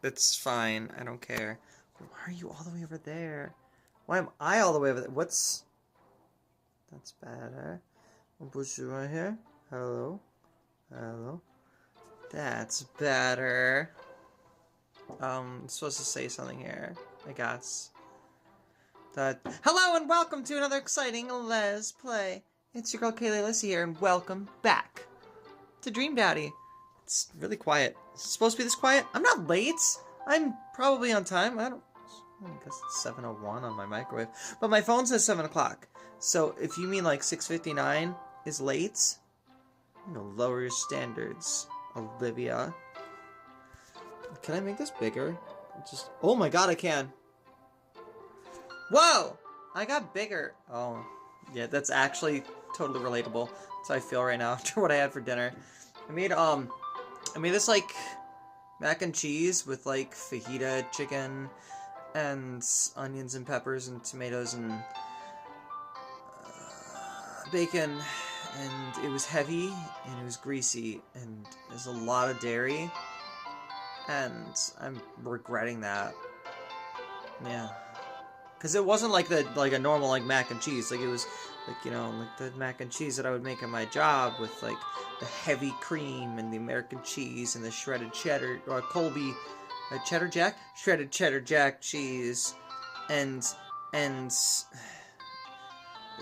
It's fine. I don't care. Why are you all the way over there? Why am I all the way over there? What's... That's better. I'll push you right here. Hello. Hello. That's better. I'm supposed to say something here, I guess. Hello and welcome to another exciting Let's Play. It's your girl Kayleigh Alyssa here, and welcome back to Dream Daddy. It's really quiet. Is it supposed to be this quiet? I'm not late. I'm probably on time. I guess it's 7:01 on my microwave. But my phone says 7 o'clock. So if you mean like 6:59 is late, you know, lower your standards, Olivia. Can I make this bigger? Just, oh my god, I can. Whoa! I got bigger. Oh, yeah, that's actually totally relatable. That's how I feel right now after what I had for dinner. I made this like mac and cheese with like fajita chicken and onions and peppers and tomatoes and bacon, and it was heavy and it was greasy and there's a lot of dairy, and I'm regretting that. Yeah. Because it wasn't like a normal like mac and cheese. Like it was like, you know, like the mac and cheese that I would make at my job with like the heavy cream and the American cheese and the shredded cheddar or Colby cheddar jack, shredded cheddar jack cheese, and the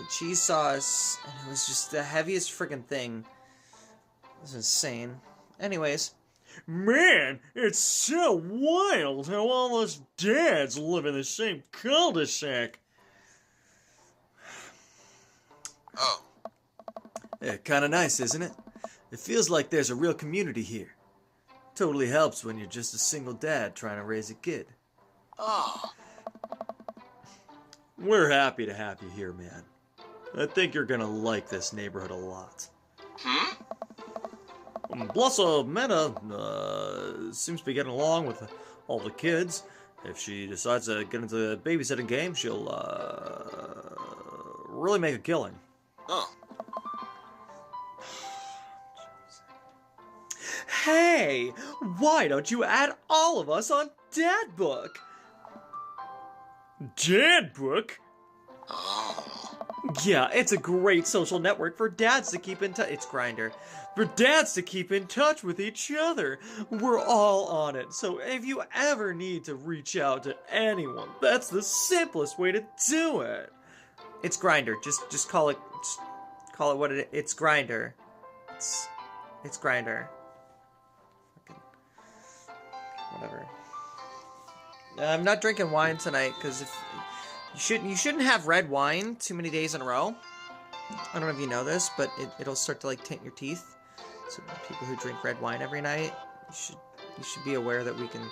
cheese sauce, and it was just the heaviest friggin' thing. It was insane. Anyways. Man, it's so wild how all us dads live in the same cul-de-sac. Oh. Yeah, kinda nice, isn't it? It feels like there's a real community here. Totally helps when you're just a single dad trying to raise a kid. Oh. We're happy to have you here, man. I think you're gonna like this neighborhood a lot. Hmm? Blessa Meta seems to be getting along with all the kids. If she decides to get into the babysitting game, she'll really make a killing. Oh. Hey, why don't you add all of us on Dadbook? Dadbook? Oh. Yeah, it's a great social network for dads to keep in touch. It's Grindr. For dads to keep in touch with each other. We're all on it. So if you ever need to reach out to anyone, that's the simplest way to do it. It's Grindr. Just call it what it is. It's Grindr. It's Grindr. Fucking whatever. I'm not drinking wine tonight because if you shouldn't have red wine too many days in a row. I don't know if you know this, but it'll start to like tint your teeth. So people who drink red wine every night, you should be aware that we can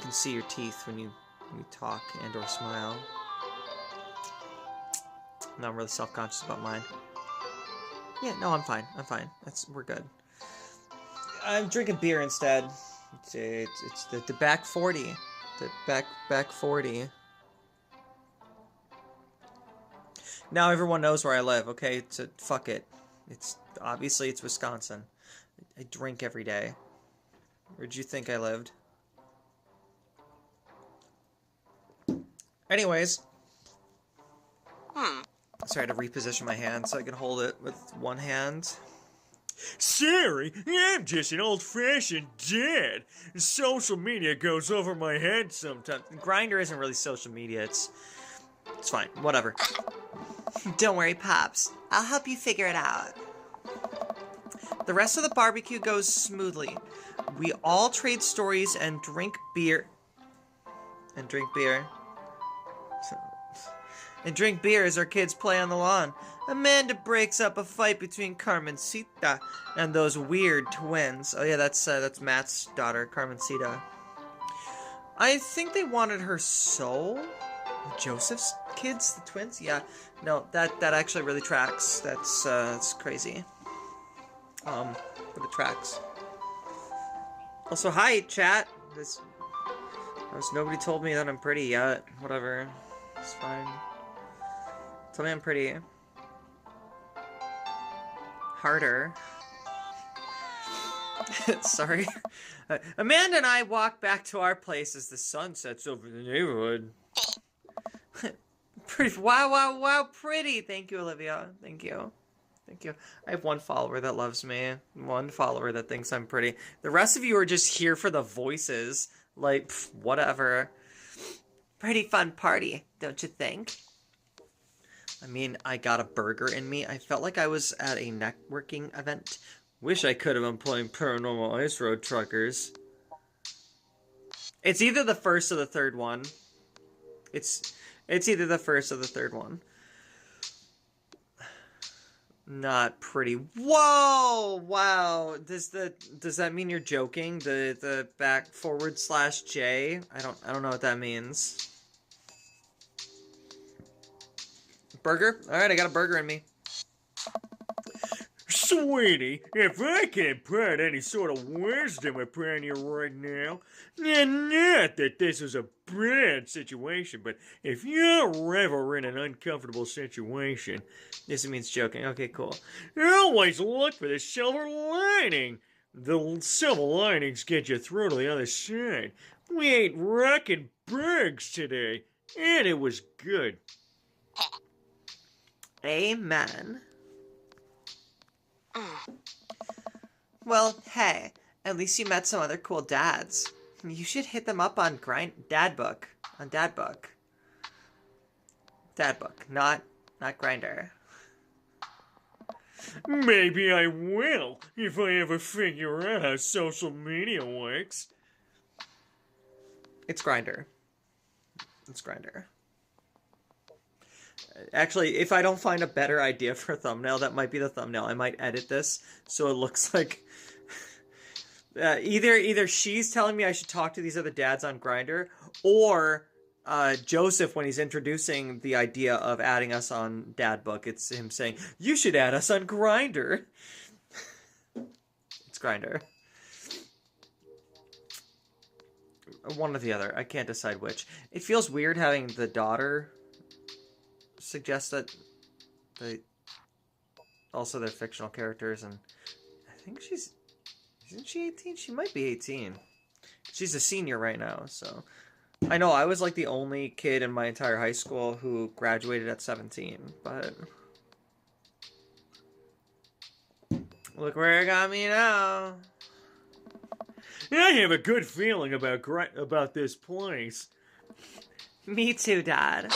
see your teeth when you talk and or smile. No, I'm really self-conscious about mine. Yeah, no, I'm fine. We're good. I'm drinking beer instead. It's the back 40. The back 40. Now everyone knows where I live, okay? So fuck it. It's obviously it's Wisconsin. I drink every day. Where'd you think I lived? Anyways. Sorry, to reposition my hand so I can hold it with one hand. Sorry, I'm just an old-fashioned dad. Social media goes over my head sometimes. Grindr isn't really social media. It's fine. Whatever. Don't worry, Pops. I'll help you figure it out. The rest of the barbecue goes smoothly. We all trade stories and drink beer. And drink beer as our kids play on the lawn. Amanda breaks up a fight between Carmencita and those weird twins. Oh yeah, that's Matt's daughter, Carmencita. I think they wanted her soul. Joseph's kids, the twins? Yeah. No, that actually really tracks. That's crazy. But it tracks. Also, hi, chat. Nobody told me that I'm pretty yet. Whatever. It's fine. Tell me I'm pretty. Harder. Sorry. Amanda and I walk back to our place as the sun sets over the neighborhood. Pretty. Wow, pretty. Thank you, Olivia. Thank you. Thank you. I have one follower that loves me. One follower that thinks I'm pretty. The rest of you are just here for the voices. Like, pff, whatever. Pretty fun party, don't you think? I mean, I got a burger in me. I felt like I was at a networking event. Wish I could have been playing Paranormal Ice Road Truckers. It's either the first or the third one. It's either the first or the third one. Not pretty. Whoa! Wow. Does that mean you're joking? The back forward slash J? I don't know what that means. Burger? Alright, I got a burger in me. Sweetie, if I can impart any sort of wisdom upon you right now, and not that this is a bad situation, but if you're ever in an uncomfortable situation, This means joking. Okay, cool. always look for the silver lining. The silver linings get you through to the other side. We ate rockin' burgers today, and it was good. Amen. Well, hey, at least you met some other cool dads. You should hit them up on Dadbook. On Dadbook. Dadbook, not Grindr. Maybe I will, if I ever figure out how social media works. It's Grindr. It's Grindr. Actually, if I don't find a better idea for a thumbnail, that might be the thumbnail. I might edit this so it looks like either she's telling me I should talk to these other dads on Grindr, or Joseph, when he's introducing the idea of adding us on Dadbook, it's him saying, "You should add us on Grindr." It's Grindr. One or the other. I can't decide which. It feels weird having the daughter suggest that they're fictional characters, and I think isn't she 18? She might be 18. She's a senior right now, so I know I was like the only kid in my entire high school who graduated at 17, but look where it got me now. I have a good feeling about this place. Me too, Dad.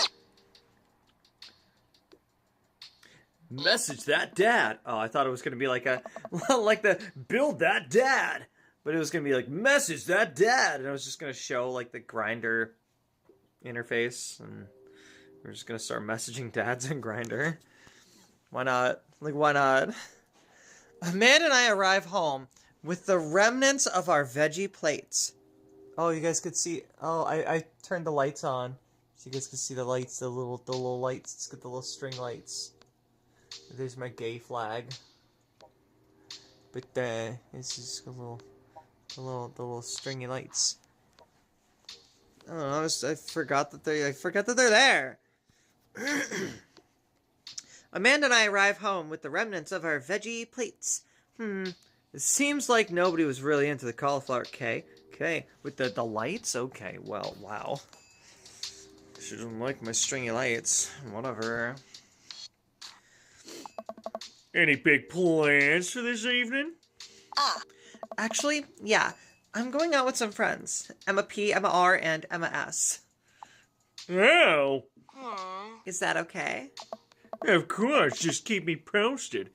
Message that dad. Oh, I thought it was gonna be like like the build that dad, but it was gonna be like message that dad, and I was just gonna show like the Grindr interface, and we're just gonna start messaging dads in Grindr. Why not? Like, why not? Amanda and I arrive home with the remnants of our veggie plates. Oh, you guys could see. Oh, I turned the lights on, so you guys could see the lights, the little lights. It's got the little string lights. There's my gay flag. But it's just the little stringy lights. I don't know. I forgot that they're there. Amanda and I arrive home with the remnants of our veggie plates. It seems like nobody was really into the cauliflower. Okay, with the lights. Okay, well, wow. She doesn't like my stringy lights. Whatever. Any big plans for this evening? Actually, yeah. I'm going out with some friends. Emma P, Emma R, and Emma S. Oh, Is that okay? of course, just keep me posted.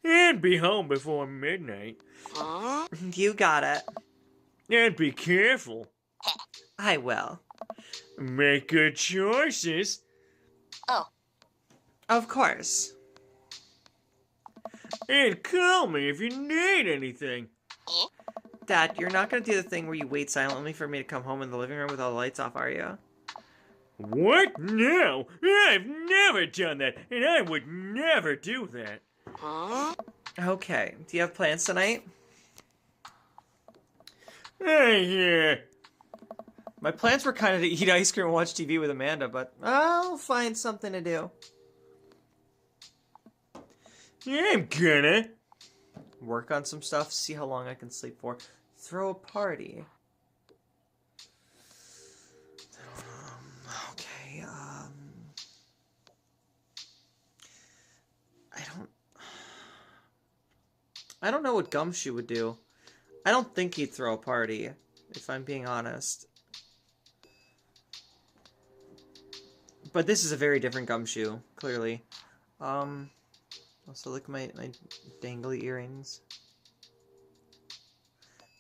And be home before midnight. You got it. And be careful. I will. Make good choices. Of course. And call me if you need anything. Dad, you're not going to do the thing where you wait silently for me to come home in the living room with all the lights off, are you? What? No, I've never done that, and I would never do that. Okay. Do you have plans tonight? Yeah. My plans were kind of to eat ice cream and watch TV with Amanda, but I'll find something to do. I'm gonna. Work on some stuff, see how long I can sleep for. throw a party. Okay, I don't know what Gumshoe would do. I don't think he'd throw a party, if I'm being honest. But this is a very different Gumshoe, clearly. Also look at my dangly earrings.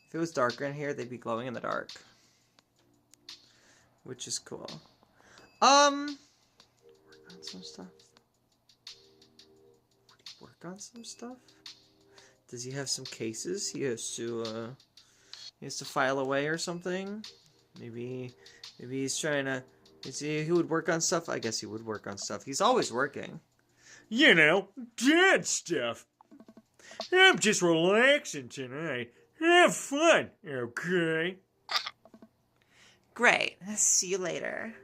If it was darker in here, they'd be glowing in the dark. Which is cool. Work on some stuff. Would he work on some stuff? Does he have some cases he has to file away or something? Maybe he's trying to... He would work on stuff? I guess he would work on stuff. He's always working. You know, dad stuff. I'm just relaxing tonight. Have fun, okay? Great. See you later.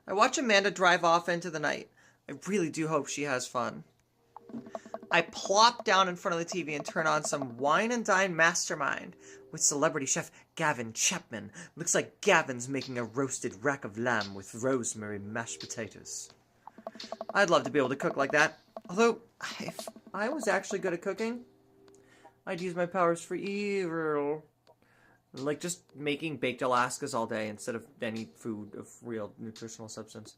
I watch Amanda drive off into the night. I really do hope she has fun. I plop down in front of the TV and turn on some Wine and Dine Mastermind with celebrity chef Gavin Chapman. Looks like Gavin's making a roasted rack of lamb with rosemary mashed potatoes. I'd love to be able to cook like that. Although, if I was actually good at cooking, I'd use my powers for evil. Like just making baked Alaskas all day instead of any food of real nutritional substance.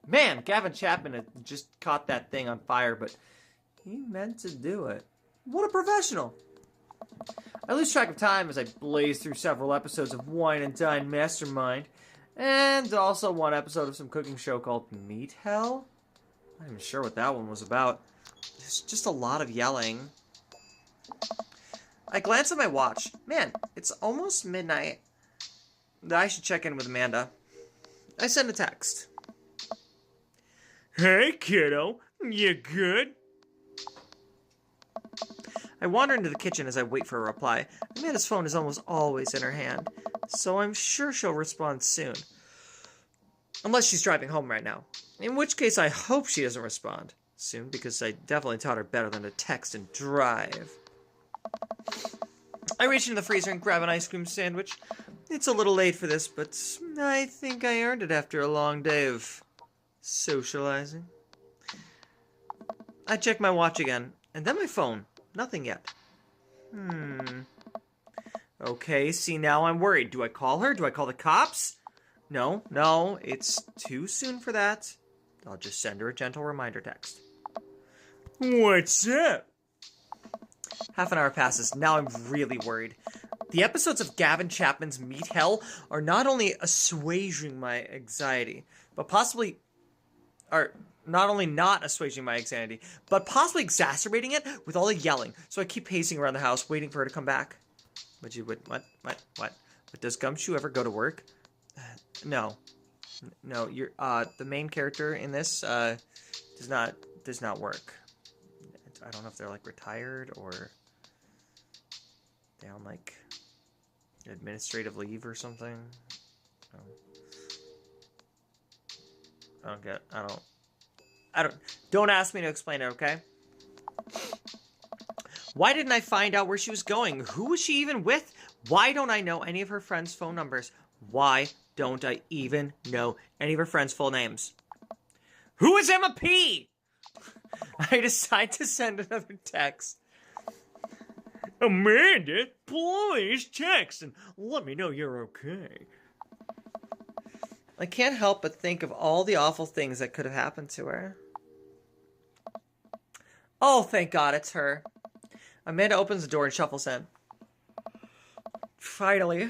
Man, Gavin Chapman had just caught that thing on fire, but he meant to do it. What a professional! I lose track of time as I blaze through several episodes of Wine and Dine Mastermind, and also one episode of some cooking show called Meat Hell. I'm not even sure what that one was about. There's just a lot of yelling. I glance at my watch. Man, it's almost midnight. I should check in with Amanda. I send a text. Hey, kiddo. You good? I wander into the kitchen as I wait for a reply. Amanda's phone is almost always in her hand, so I'm sure she'll respond soon. Unless she's driving home right now. In which case, I hope she doesn't respond soon, because I definitely taught her better than to text and drive. I reach into the freezer and grab an ice cream sandwich. It's a little late for this, but I think I earned it after a long day of socializing. I check my watch again, and then my phone. Nothing yet. Okay, see, now I'm worried. Do I call her? Do I call the cops? No, it's too soon for that. I'll just send her a gentle reminder text. What's up? Half an hour passes. Now I'm really worried. The episodes of Gavin Chapman's Meat Hell are not only assuaging my anxiety, but possibly... are not only not assuaging my anxiety, but possibly exacerbating it with all the yelling. So I keep pacing around the house, waiting for her to come back. What? But does Gumshoe ever go to work? No, you're, the main character in this, does not work. I don't know if they're, like, retired, or they're on, like, administrative leave or something. Don't ask me to explain it, okay? Why didn't I find out where she was going? Who was she even with? Why don't I know any of her friends' phone numbers? Why don't I even know any of her friends' full names? Who is Emma P? I decide to send another text. Amanda, please text and let me know you're okay. I can't help but think of all the awful things that could have happened to her. Oh, thank God, it's her. Amanda opens the door and shuffles in. Finally,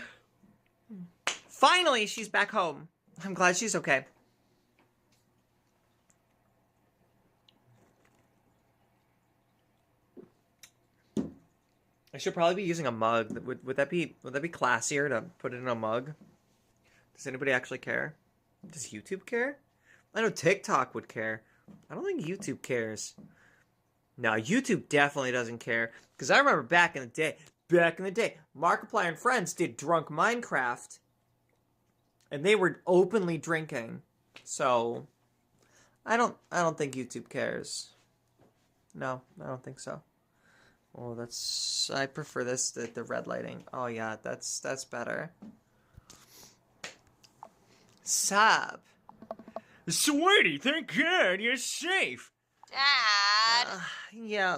she's back home. I'm glad she's okay. I should probably be using a mug. Would that be classier to put it in a mug? Does anybody actually care? Does YouTube care? I know TikTok would care. I don't think YouTube cares. No, YouTube definitely doesn't care. Because I remember back in the day, Markiplier and friends did Drunk Minecraft. And they were openly drinking. So, I don't think YouTube cares. No, I don't think so. Oh, that's... I prefer this, the red lighting. Oh, yeah, that's better. Sup? Sweetie, thank God you're safe. Dad. Yeah.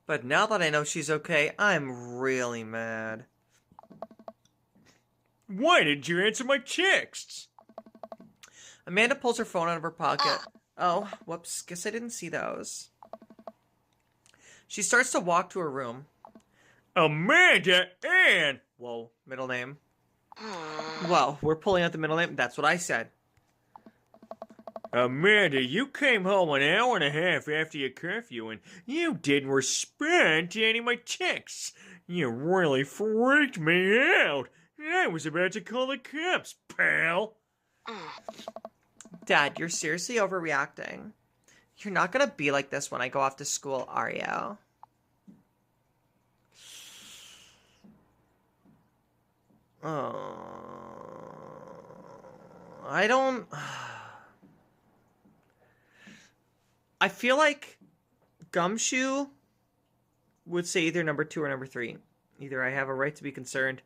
But now that I know she's okay, I'm really mad. Why didn't you answer my texts? Amanda pulls her phone out of her pocket. Oh, whoops. Guess I didn't see those. She starts to walk to her room. Amanda Ann! Whoa, middle name. Well, we're pulling out the middle name. That's what I said. Amanda, you came home an hour and a half after your curfew and you didn't respond to any of my texts. You really freaked me out. I was about to call the cops, pal. Dad, you're seriously overreacting. You're not gonna be like this when I go off to school, are you? Oh, I don't... I feel like Gumshoe would say either number 2 or number 3. Either I have a right to be concerned,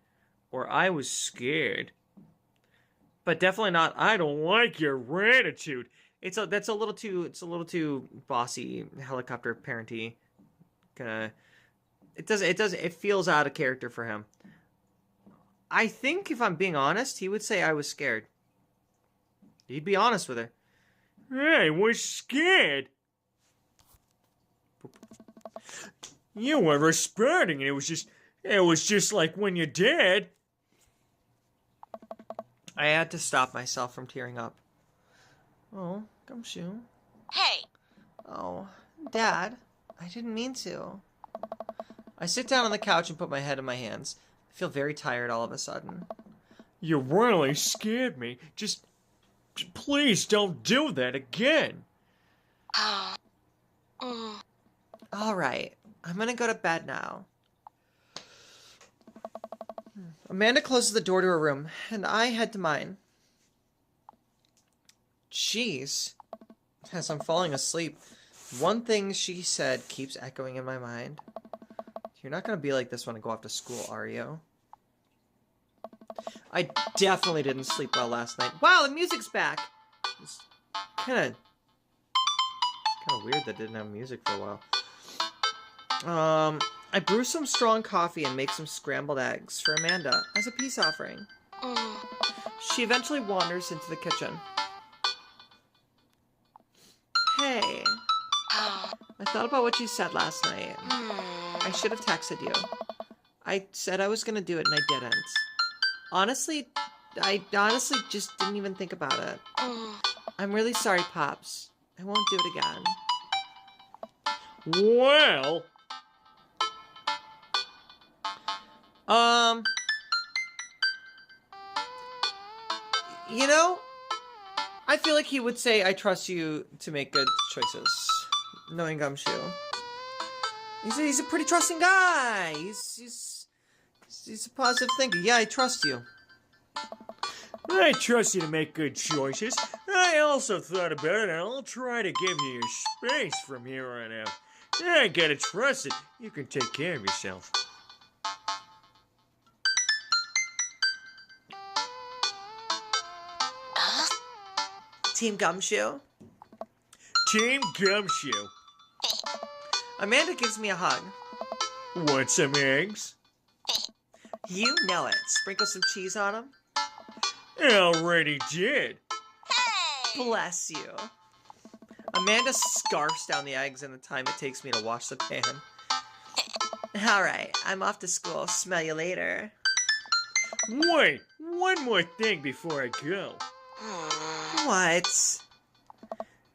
or I was scared. But definitely not, I don't like your attitude. It's a little too bossy, helicopter parenty. It feels out of character for him. I think if I'm being honest, he would say I was scared. He'd be honest with her. I was scared. You were responding, and it was just like when you did. I had to stop myself from tearing up. Oh, Gumshoe. Hey. Oh, Dad, I didn't mean to. I sit down on the couch and put my head in my hands. I feel very tired all of a sudden. You really scared me. Just please don't do that again. All right, I'm gonna go to bed now. Amanda closes the door to her room, and I head to mine. Jeez. As I'm falling asleep, one thing she said keeps echoing in my mind. You're not gonna be like this when I go off to school, are you? I definitely didn't sleep well last night. Wow, the music's back! It's kinda weird that it didn't have music for a while. I brew some strong coffee and make some scrambled eggs for Amanda as a peace offering. She eventually wanders into the kitchen. Hey, I thought about what you said last night. I should have texted you. I said I was gonna do it and I didn't. I honestly just didn't even think about it. I'm really sorry, Pops. I won't do it again. Well... You know, I feel like he would say, I trust you to make good choices. Knowing Gumshoe. He's a pretty trusting guy. He's a positive thinker. Yeah, I trust you. I trust you to make good choices. I also thought about it, and I'll try to give you your space from here on out. I gotta trust it. You can take care of yourself. Team Gumshoe. Team Gumshoe. Amanda gives me a hug. Want some eggs? You know it. Sprinkle some cheese on them. Already did. Bless you. Amanda scarfs down the eggs in the time it takes me to wash the pan. Alright, I'm off to school. Smell you later. Wait, one more thing before I go. What?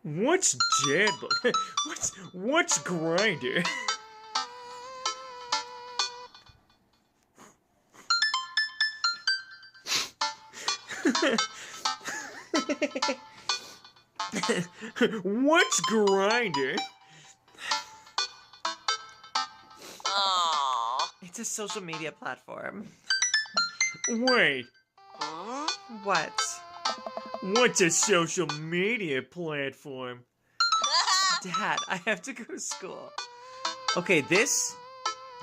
What's Dad? What's Grindr? What's Grindr? It's a social media platform. Wait, What? what's a social media platform? Dad, I have to go to school. Okay, this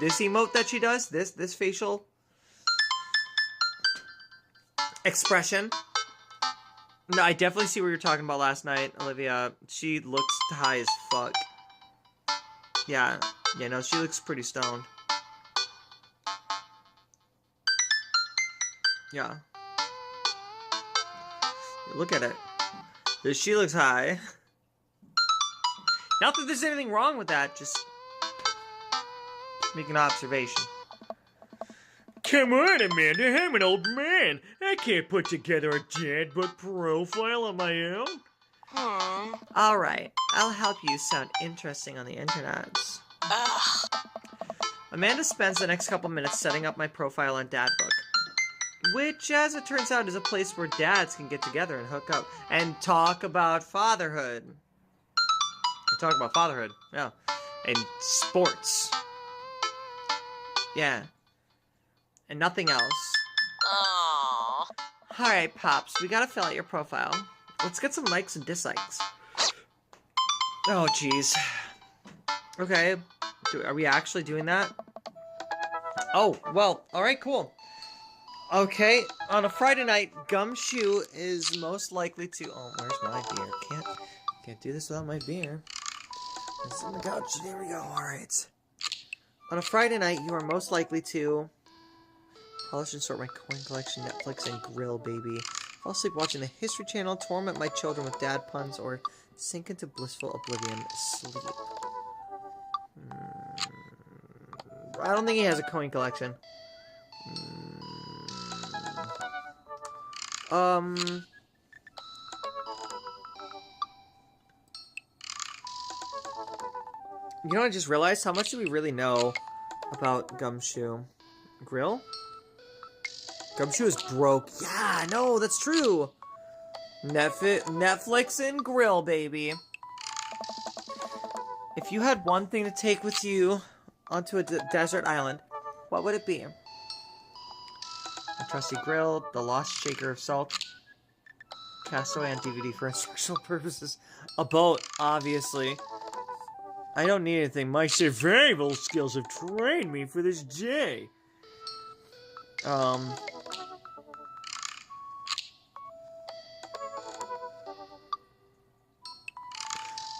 emote that she does, this facial expression. No, I definitely see what you're talking about last night, Olivia. She looks high as fuck. Yeah, no, she looks pretty stoned. Yeah. Look at it. She looks high. Not that there's anything wrong with that, just make an observation. Come on, Amanda, I'm an old man. I can't put together a dad book profile on my own. Alright, I'll help you sound interesting on the internet. Ugh. Amanda spends the next couple minutes setting up my profile on Dadbook. Which, as it turns out, is a place where dads can get together and hook up and talk about fatherhood. Yeah. And sports. Yeah. And nothing else. Aww. Alright, Pops, we gotta fill out your profile. Let's get some likes and dislikes. Oh, jeez. Okay. Are we actually doing that? Oh, well, alright, cool. Okay, on a Friday night, Gumshoe is most likely to... Oh, where's my beer? Can't do this without my beer. It's on the couch. There we go. Alright. On a Friday night, you are most likely to... polish and sort my coin collection, Netflix, and grill, baby. Fall asleep watching the History Channel, torment my children with dad puns, or sink into blissful oblivion, sleep. I don't think he has a coin collection. You know, I just realized, how much do we really know about Gumshoe? Grill? Gumshoe is broke. Yeah, no, that's true. Netflix and grill, baby. If you had one thing to take with you onto a desert island, what would it be? A trusty grill, the lost shaker of salt, Castaway on DVD for instructional purposes, a boat, obviously. I don't need anything. My Survival skills have trained me for this day.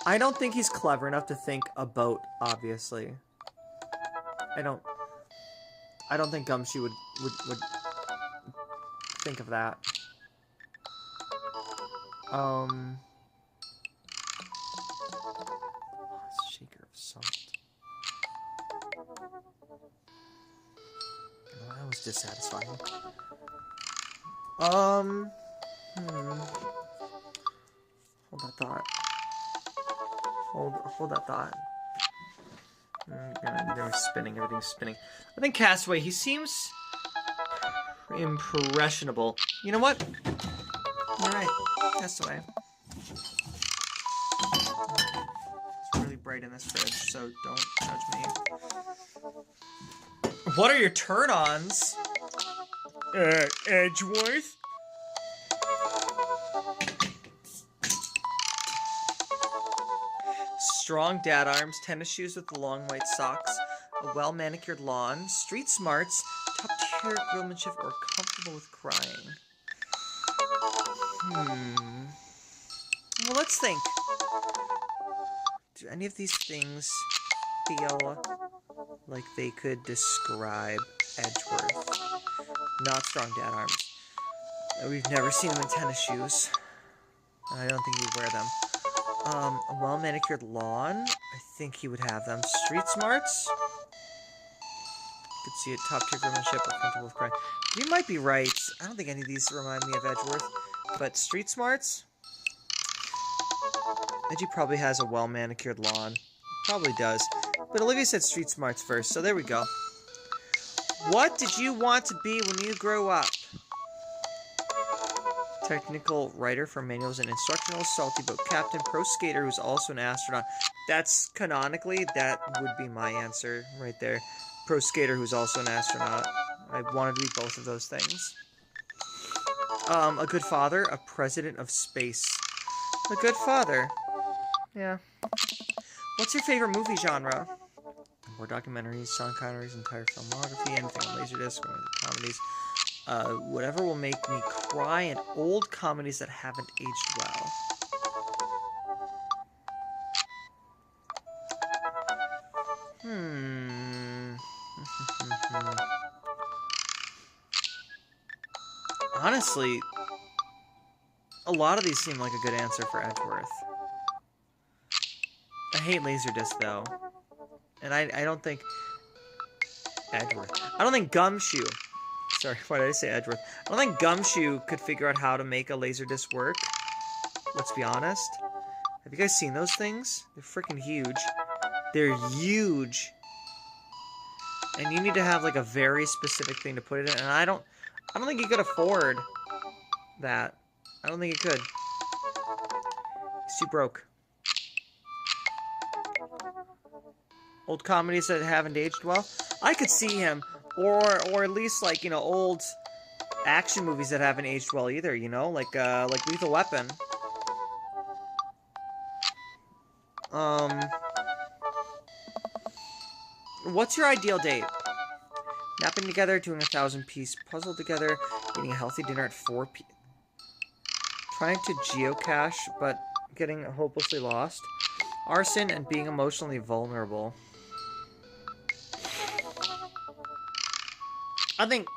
I don't think he's clever enough to think a boat, obviously. I don't think Gumshoe would think of that. Shaker of salt. Oh, that was dissatisfying. Hold that thought. Hold that thought. Everything's spinning. I think Castaway, he seems impressionable. You know what? Alright, Castaway. It's really bright in this fridge, so don't judge me. What are your turn-ons? Edgeworth? Strong dad arms, tennis shoes with long white socks, a well-manicured lawn, street smarts, top-tier grillmanship, or comfortable with crying. Well, let's think. Do any of these things feel like they could describe Edgeworth? Not strong dad arms. We've never seen him in tennis shoes. I don't think he would wear them. A well-manicured lawn. I think he would have them. Street smarts. You could see it. Top-tier grillmanship or comfortable with crying. You might be right. I don't think any of these remind me of Edgeworth. But street smarts? Edgy probably has a well-manicured lawn. Probably does. But Olivia said street smarts first, so there we go. What did you want to be when you grew up? Technical writer for manuals and instructionals, salty boat captain, pro skater who's also an astronaut. That's canonically, that would be my answer right there. Pro skater who's also an astronaut. I wanted to be both of those things. A good father, a president of space. A good father. Yeah. What's your favorite movie genre? More documentaries, Sean Connery's entire filmography, anything on Laserdisc, or comedies. Whatever will make me cry, and old comedies that haven't aged well. Honestly, a lot of these seem like a good answer for Edgeworth. I hate Laserdisc, though. And I don't think... Edgeworth. I don't think Gumshoe... Sorry, why did I say Edgeworth? I don't think Gumshoe could figure out how to make a Laserdisc work. Let's be honest. Have you guys seen those things? They're freaking huge. They're huge. And you need to have, like, a very specific thing to put it in. And I don't think you could afford that. I don't think you could. He's too broke. Old comedies that haven't aged well? I could see him. Or at least, like, you know, old action movies that haven't aged well either, you know? Like Lethal Weapon. What's your ideal date? Napping together, doing a 1,000-piece puzzle together, eating a healthy dinner at 4 p.m. Trying to geocache, but getting hopelessly lost. Arson and being emotionally vulnerable. I think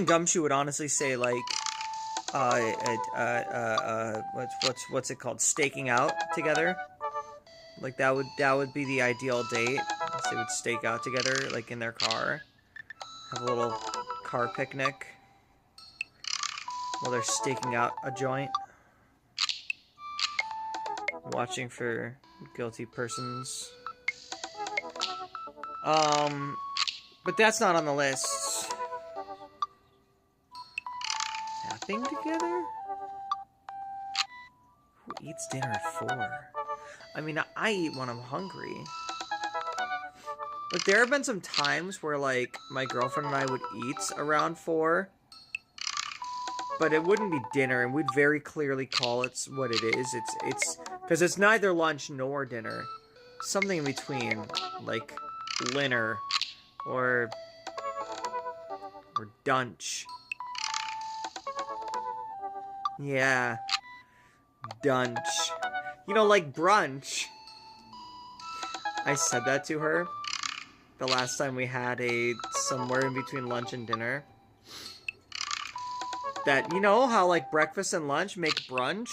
Gumshoe would honestly say, like, what's it called? Staking out together. Like, that would be the ideal date. They would stake out together, like, in their car. Have a little car picnic while they're staking out a joint. Watching for guilty persons. But that's not on the list. Napping together? Who eats dinner at 4? I mean, I eat when I'm hungry. Like, there have been some times where, like, my girlfriend and I would eat around 4. But it wouldn't be dinner, and we'd very clearly call it what it is. It's because it's neither lunch nor dinner. Something in between, like dinner or dunch. Yeah, dunch. You know, like brunch. I said that to her the last time we had somewhere in between lunch and dinner. That, you know how, like, breakfast and lunch make brunch?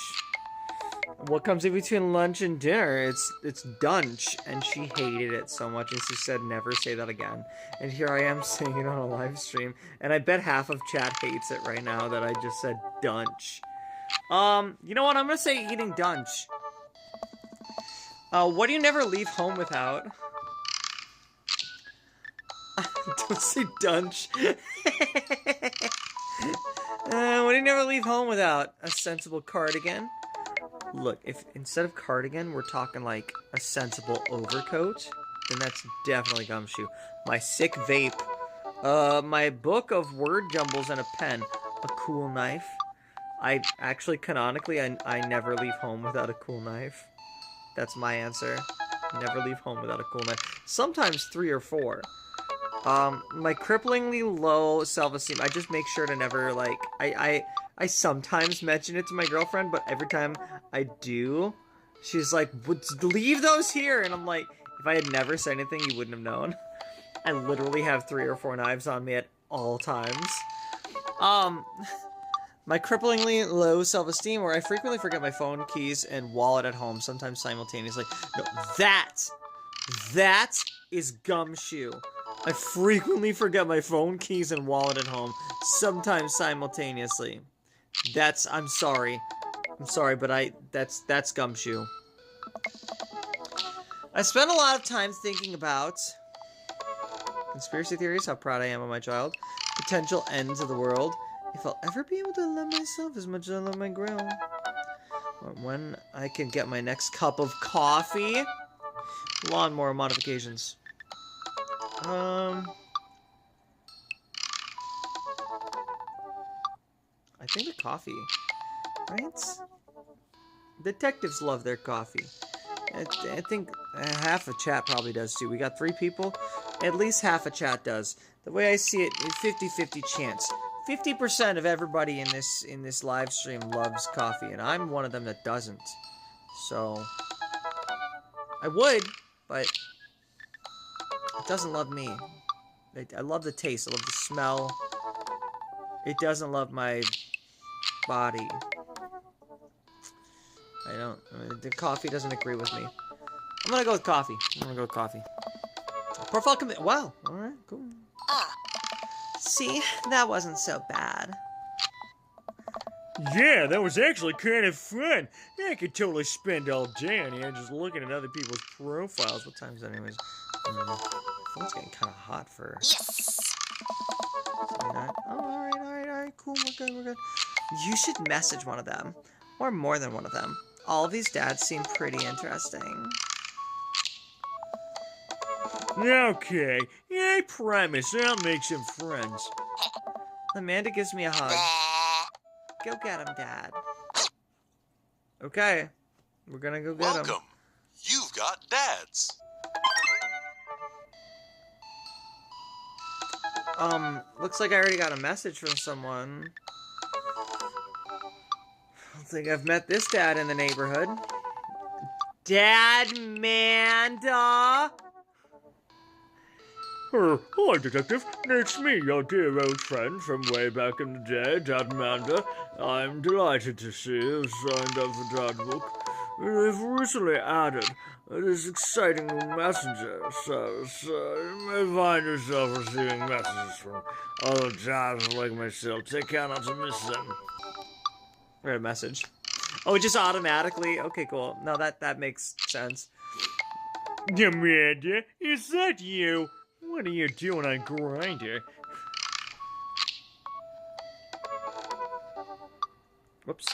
What comes in between lunch and dinner? It's dunch. And she hated it so much, and she said never say that again. And here I am saying it on a live stream. And I bet half of chat hates it right now that I just said dunch. You know what? I'm gonna say eating dunch. What do you never leave home without? Don't say dunch. What do you never leave home without? A sensible cardigan? Look, if instead of cardigan, we're talking like a sensible overcoat, then that's definitely Gumshoe. My sick vape. My book of word jumbles and a pen. A cool knife. I actually, canonically, I never leave home without a cool knife. That's my answer. Never leave home without a cool knife. Sometimes 3 or 4. My cripplingly low self-esteem, I just make sure to never, like, I sometimes mention it to my girlfriend, but every time I do, she's like, leave those here, and I'm like, if I had never said anything, you wouldn't have known. I literally have 3 or 4 knives on me at all times. My cripplingly low self-esteem, where I frequently forget my phone, keys, and wallet at home, sometimes simultaneously. No, that is Gumshoe. I frequently forget my phone, keys, and wallet at home, sometimes simultaneously. I'm sorry, but that's Gumshoe. I spent a lot of time thinking about conspiracy theories, how proud I am of my child, potential ends of the world, if I'll ever be able to love myself as much as I love my grill, when I can get my next cup of coffee, lawnmower modifications. I think the coffee, right? Detectives love their coffee. I think half of chat probably does too. We got 3 people. At least half of chat does. The way I see it, 50-50 chance. 50% of everybody in this live stream loves coffee, and I'm one of them that doesn't. So I would, but it doesn't love me. I love the taste. I love the smell. It doesn't love my body. I don't. The coffee doesn't agree with me. I'm gonna go with coffee. Profile commit. Wow. All right. Cool. See, that wasn't so bad. Yeah, that was actually kind of fun. I could totally spend all day on here just looking at other people's profiles. What time is it anyways? Phone's getting kind of hot for... Yes. Oh, alright, cool, we're good. You should message one of them. Or more than one of them. All of these dads seem pretty interesting. Okay, yeah, I promise I'll make some friends. Amanda gives me a hug. Go get him, Dad. Okay. We're gonna go get him. Welcome. You've got dads. Looks like I already got a message from someone. I don't think I've met this dad in the neighborhood. Dad Manda! Hi, Detective. It's me, your dear old friend from way back in the day, Dad Manda. I'm delighted to see you've signed up for Dad Book. We've recently added this exciting new messenger service. You may find yourself receiving messages from other dads like myself. Take care not to miss them. Read a message. Oh, it just automatically? Okay, cool. No, that makes sense. Amanda, is that you? What are you doing on Grindr? Whoops.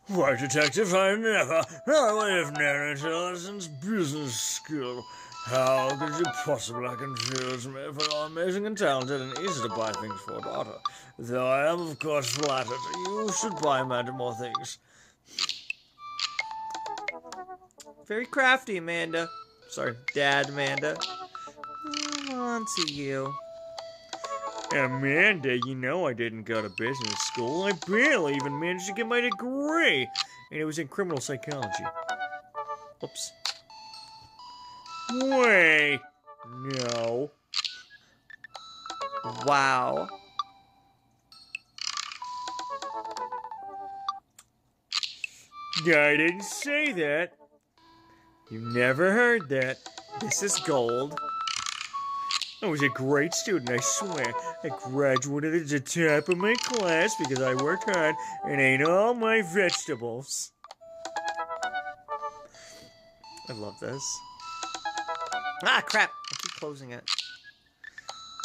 Why, Detective, I would have known it since business school. How could you possibly confuse me for you're amazing and talented and easy to buy things for, daughter? Though I am, of course, flattered. You should buy Amanda more things. Very crafty, Amanda. Sorry, Dad Amanda. On to you. Amanda, you know I didn't go to business school. I barely even managed to get my degree. And it was in criminal psychology. Oops. Wait. No. Wow. I didn't say that. You never heard that. This is gold. I was a great student, I swear. I graduated at the top of my class because I worked hard and ate all my vegetables. I love this. Ah, crap! I keep closing it.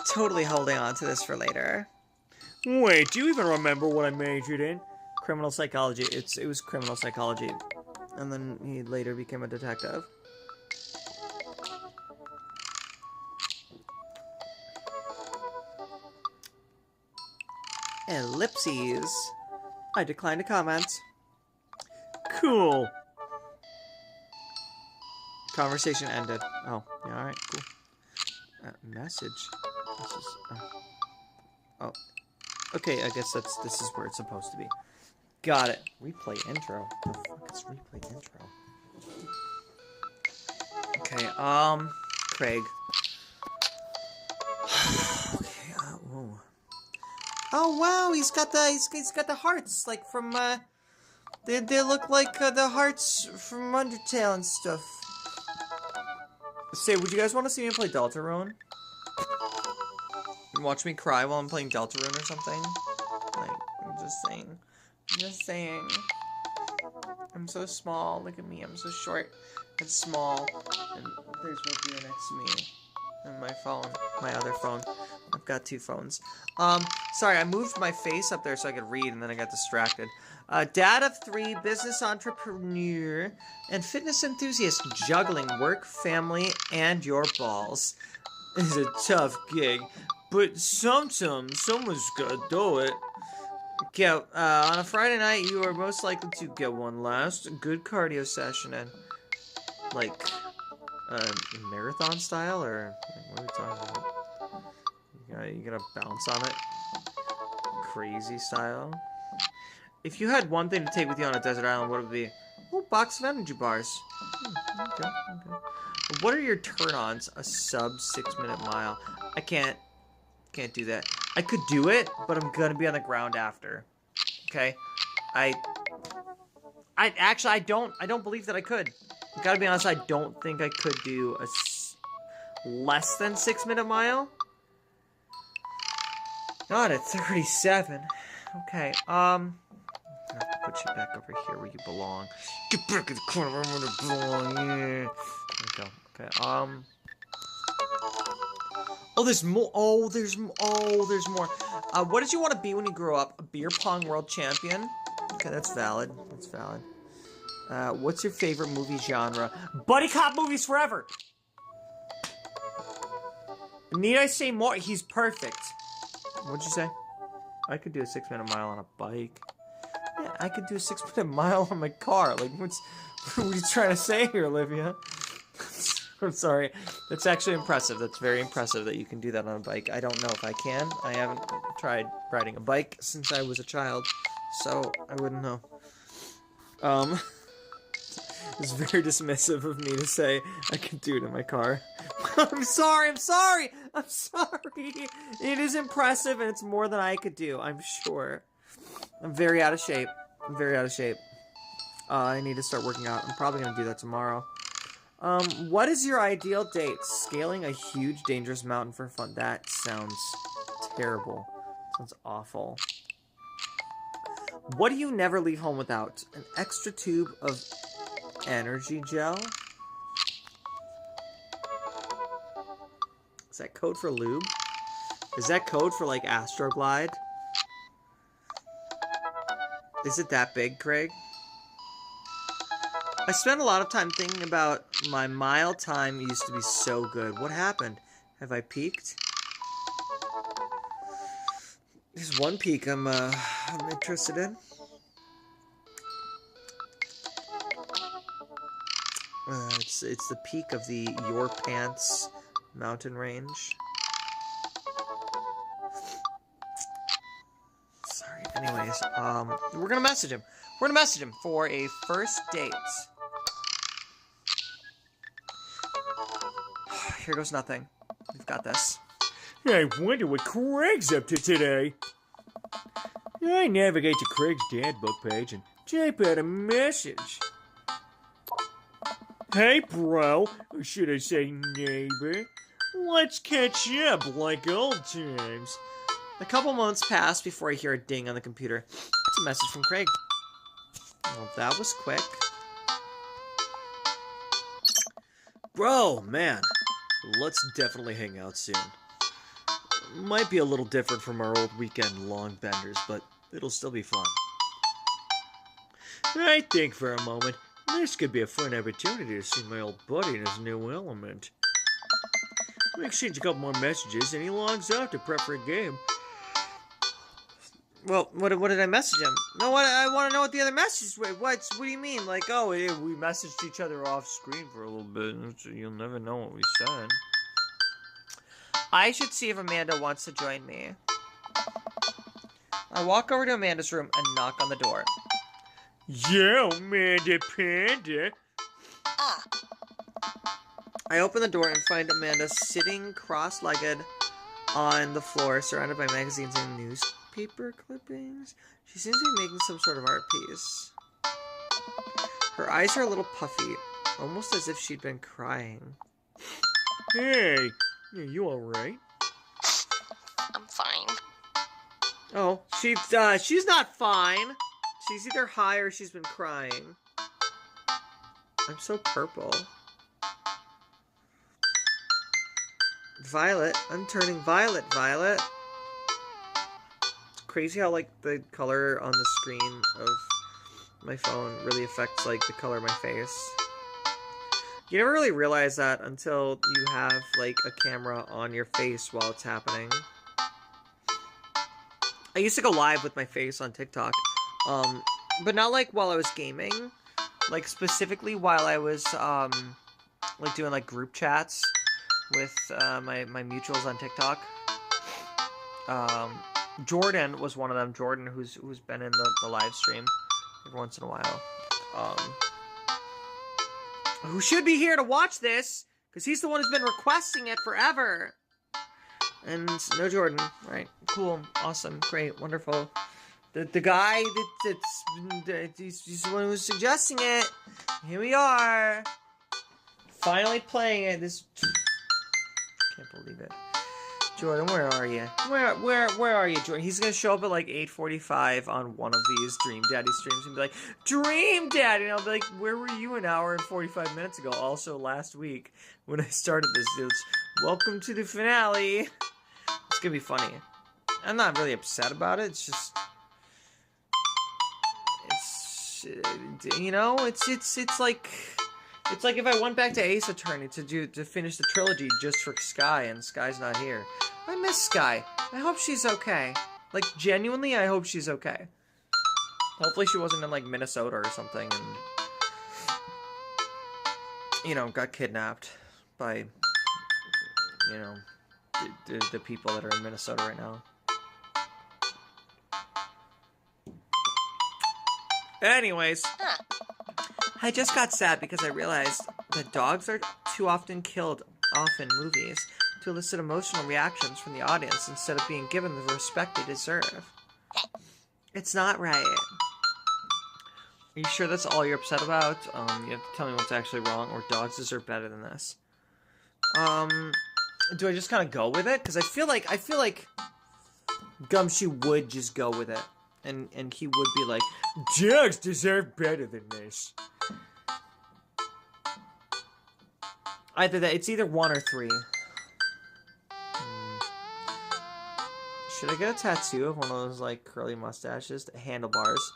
Totally holding on to this for later. Wait, do you even remember what I majored in? Criminal psychology. It was criminal psychology. And then he later became a detective. Ellipses. I decline to comment. Cool. Conversation ended. Oh, yeah, alright, cool. Message. This is, oh. Okay, I guess this is where it's supposed to be. Got it. Replay intro. The fuck is replay intro? Okay, Craig. Okay, whoa. Oh wow, he's got the hearts like from they look like the hearts from Undertale and stuff. Say, would you guys want to see me play Deltarune? And watch me cry while I'm playing Deltarune or something? Like, I'm just saying. I'm just saying. I'm so small. Look at me. I'm so short and small. And there's my deer next to me. And my phone. My other phone. I've got 2 phones. Sorry, I moved my face up there so I could read and then I got distracted. Dad of 3, business entrepreneur, and fitness enthusiast, juggling work, family, and your balls. It's a tough gig, but sometimes someone's gotta do it. Yeah, on a Friday night, you are most likely to get one last good cardio session and, like, marathon style, or what are we talking about? You gotta bounce on it, crazy style. If you had one thing to take with you on a desert island, what would it be? Oh, box of energy bars. Okay. What are your turn-ons? A sub 6-minute mile. I can't do that. I could do it, but I'm gonna be on the ground after. Okay? I don't believe that I could. I gotta be honest, I don't think I could do a less than 6-minute mile. Not at 37. Okay, I have to put you back over here where you belong. Get back in the corner where you belong, yeah. There we go. Okay, oh, there's more. Oh, there's more. What did you want to be when you grow up? A beer pong world champion? Okay, that's valid. That's valid. What's your favorite movie genre? Buddy cop movies forever! Need I say more? He's perfect. What'd you say? I could do a 6-minute mile on a bike. Yeah, I could do a 6-minute mile on my car. Like, what are you trying to say here, Olivia? I'm sorry. That's actually impressive. That's very impressive that you can do that on a bike. I don't know if I can. I haven't tried riding a bike since I was a child, so I wouldn't know. It's very dismissive of me to say I can do it in my car. I'm sorry. It is impressive, and it's more than I could do, I'm sure. I'm very out of shape. I need to start working out. I'm probably going to do that tomorrow. What is your ideal date? Scaling a huge, dangerous mountain for fun. That sounds terrible. Sounds awful. What do you never leave home without? An extra tube of energy gel? Is that code for lube? Is that code for, like, Astroglide? Is it that big, Craig? I spent a lot of time thinking about my mile time used to be so good. What happened? Have I peaked? There's one peak I'm interested in. It's the peak of the Your Pants mountain range. Sorry. Anyways, we're gonna message him. We're gonna message him for a first date. Here goes nothing. We've got this. I wonder what Craig's up to today. I navigate to Craig's dad book page and type out a message. Hey, bro, or should I say neighbor? Let's catch up like old times. A couple months pass before I hear a ding on the computer. It's a message from Craig. Well, that was quick. Bro, man, let's definitely hang out soon. Might be a little different from our old weekend long benders, but it'll still be fun. I think for a moment, this could be a fun opportunity to see my old buddy in his new element. We exchange a couple more messages, and he logs out to prep for a game. Well, what did I message him? No, I want to know what the other messages were. What do you mean? Like, oh, we messaged each other off screen for a little bit, so you'll never know what we said. I should see if Amanda wants to join me. I walk over to Amanda's room and knock on the door. Yo, Amanda Panda. I open the door and find Amanda sitting cross-legged on the floor, surrounded by magazines and newspaper clippings. She seems to be making some sort of art piece. Her eyes are a little puffy, almost as if she'd been crying. Hey, are you alright? I'm fine. Oh, she's not fine. She's either high or she's been crying. I'm so purple. Violet. I'm turning violet, Violet. It's crazy how, like, the color on the screen of my phone really affects, like, the color of my face. You never really realize that until you have, like, a camera on your face while it's happening. I used to go live with my face on TikTok, but not like while I was gaming, like specifically while I was like doing like group chats with my mutuals on TikTok. Jordan was one of them. Jordan, who's been in the live stream every once in a while. Who should be here to watch this, because he's the one who's been requesting it forever. And no Jordan, right? Cool, awesome, great, wonderful. The guy he's the one who was suggesting it. Here we are, finally playing it. This can't believe it. Jordan, where are you? Where are you, Jordan? He's gonna show up at like 8:45 on one of these Dream Daddy streams and be like, Dream Daddy! And I'll be like, where were you an hour and 45 minutes ago? Also last week when I started this, it's welcome to the finale. It's gonna be funny. I'm not really upset about it. It's just, you know, it's like. It's like if I went back to Ace Attorney to finish the trilogy just for Sky, and Sky's not here. I miss Sky. I hope she's okay. Like, genuinely, I hope she's okay. Hopefully she wasn't in, like, Minnesota or something and, you know, got kidnapped by, you know, the people that are in Minnesota right now. Anyways. I just got sad because I realized that dogs are too often killed off in movies to elicit emotional reactions from the audience instead of being given the respect they deserve. It's not right. Are you sure that's all you're upset about? You have to tell me what's actually wrong, or dogs deserve better than this. Do I just kind of go with it? Because I feel like Gumshoe would just go with it. And he would be like, dogs deserve better than this. Either that, it's either 1 or 3. Should I get a tattoo of one of those, like, curly mustaches, handlebars,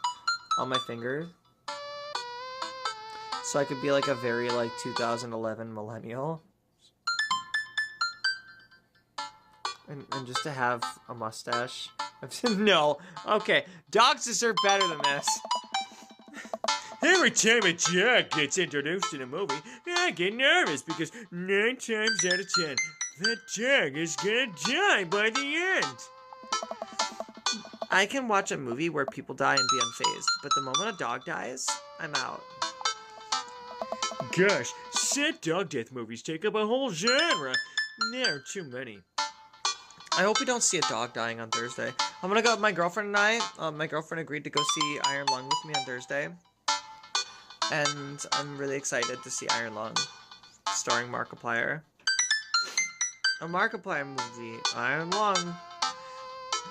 on my finger? So I could be, like, a very, like, 2011 millennial? And just to have a mustache? No. Okay. Dogs deserve better than this. Every time a dog gets introduced in a movie, I get nervous because 9 times out of 10, that dog is gonna die by the end. I can watch a movie where people die and be unfazed, but the moment a dog dies, I'm out. Gosh, sad dog death movies take up a whole genre. There are too many. I hope we don't see a dog dying on Thursday. I'm gonna go with my girlfriend and I. My girlfriend agreed to go see Iron Lung with me on Thursday. And I'm really excited to see Iron Lung, starring Markiplier. A Markiplier movie, Iron Lung.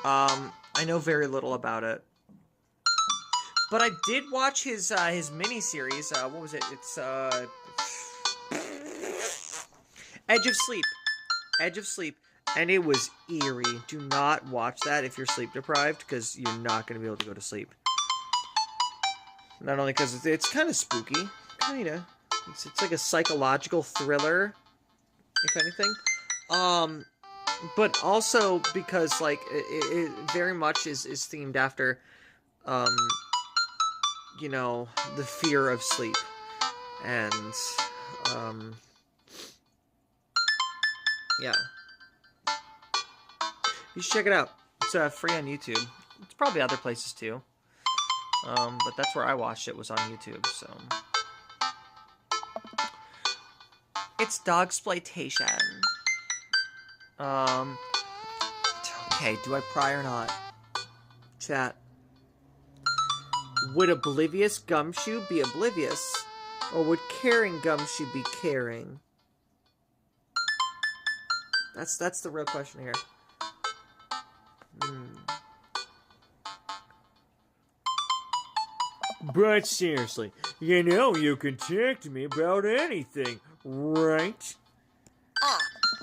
I know very little about it. But I did watch his mini-series. What was it? It's, Edge of Sleep. Edge of Sleep. And it was eerie. Do not watch that if you're sleep deprived, because you're not going to be able to go to sleep. Not only because it's kind of spooky. Kinda. It's like a psychological thriller, if anything. But also because, like, it very much is themed after, you know, the fear of sleep. And, yeah. You should check it out. It's free on YouTube. It's probably other places too. But that's where I watched it, was on YouTube, so. It's dogsploitation. Okay, do I pry or not? Chat. Would oblivious Gumshoe be oblivious? Or would caring Gumshoe be caring? That's the real question here. But seriously, you know you can talk to me about anything, right?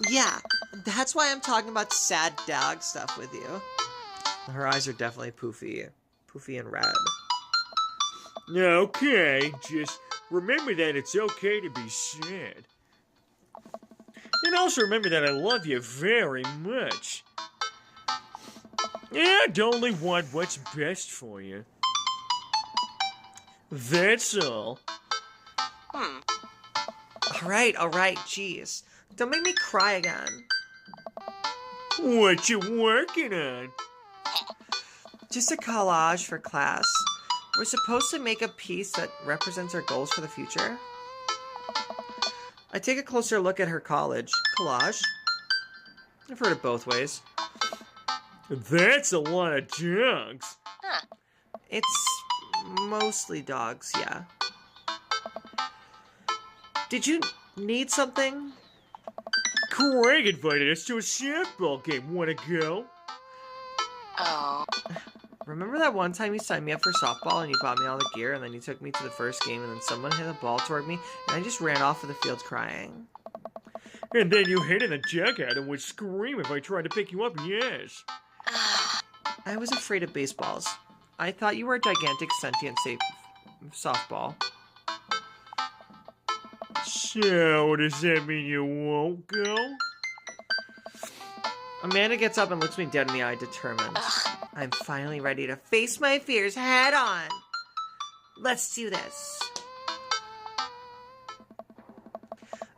Yeah, that's why I'm talking about sad dog stuff with you. Her eyes are definitely poofy and red. Okay, just remember that it's okay to be sad. And also remember that I love you very much. And only want what's best for you. That's all. Alright, jeez. Don't make me cry again. What you working on? Just a collage for class. We're supposed to make a piece that represents our goals for the future. I take a closer look at her college. Collage? I've heard it both ways. That's a lot of dogs. It's mostly dogs, yeah. Did you need something? Craig invited us to a softball game. Wanna go? Oh. Remember that one time you signed me up for softball and you bought me all the gear and then you took me to the first game and then someone hit a ball toward me and I just ran off of the field crying? And then you hid in the dugout and would scream if I tried to pick you up, yes. I was afraid of baseballs. I thought you were a gigantic, sentient, safe softball. So, does that mean you won't go? Amanda gets up and looks me dead in the eye, determined. I'm finally ready to face my fears head on. Let's do this.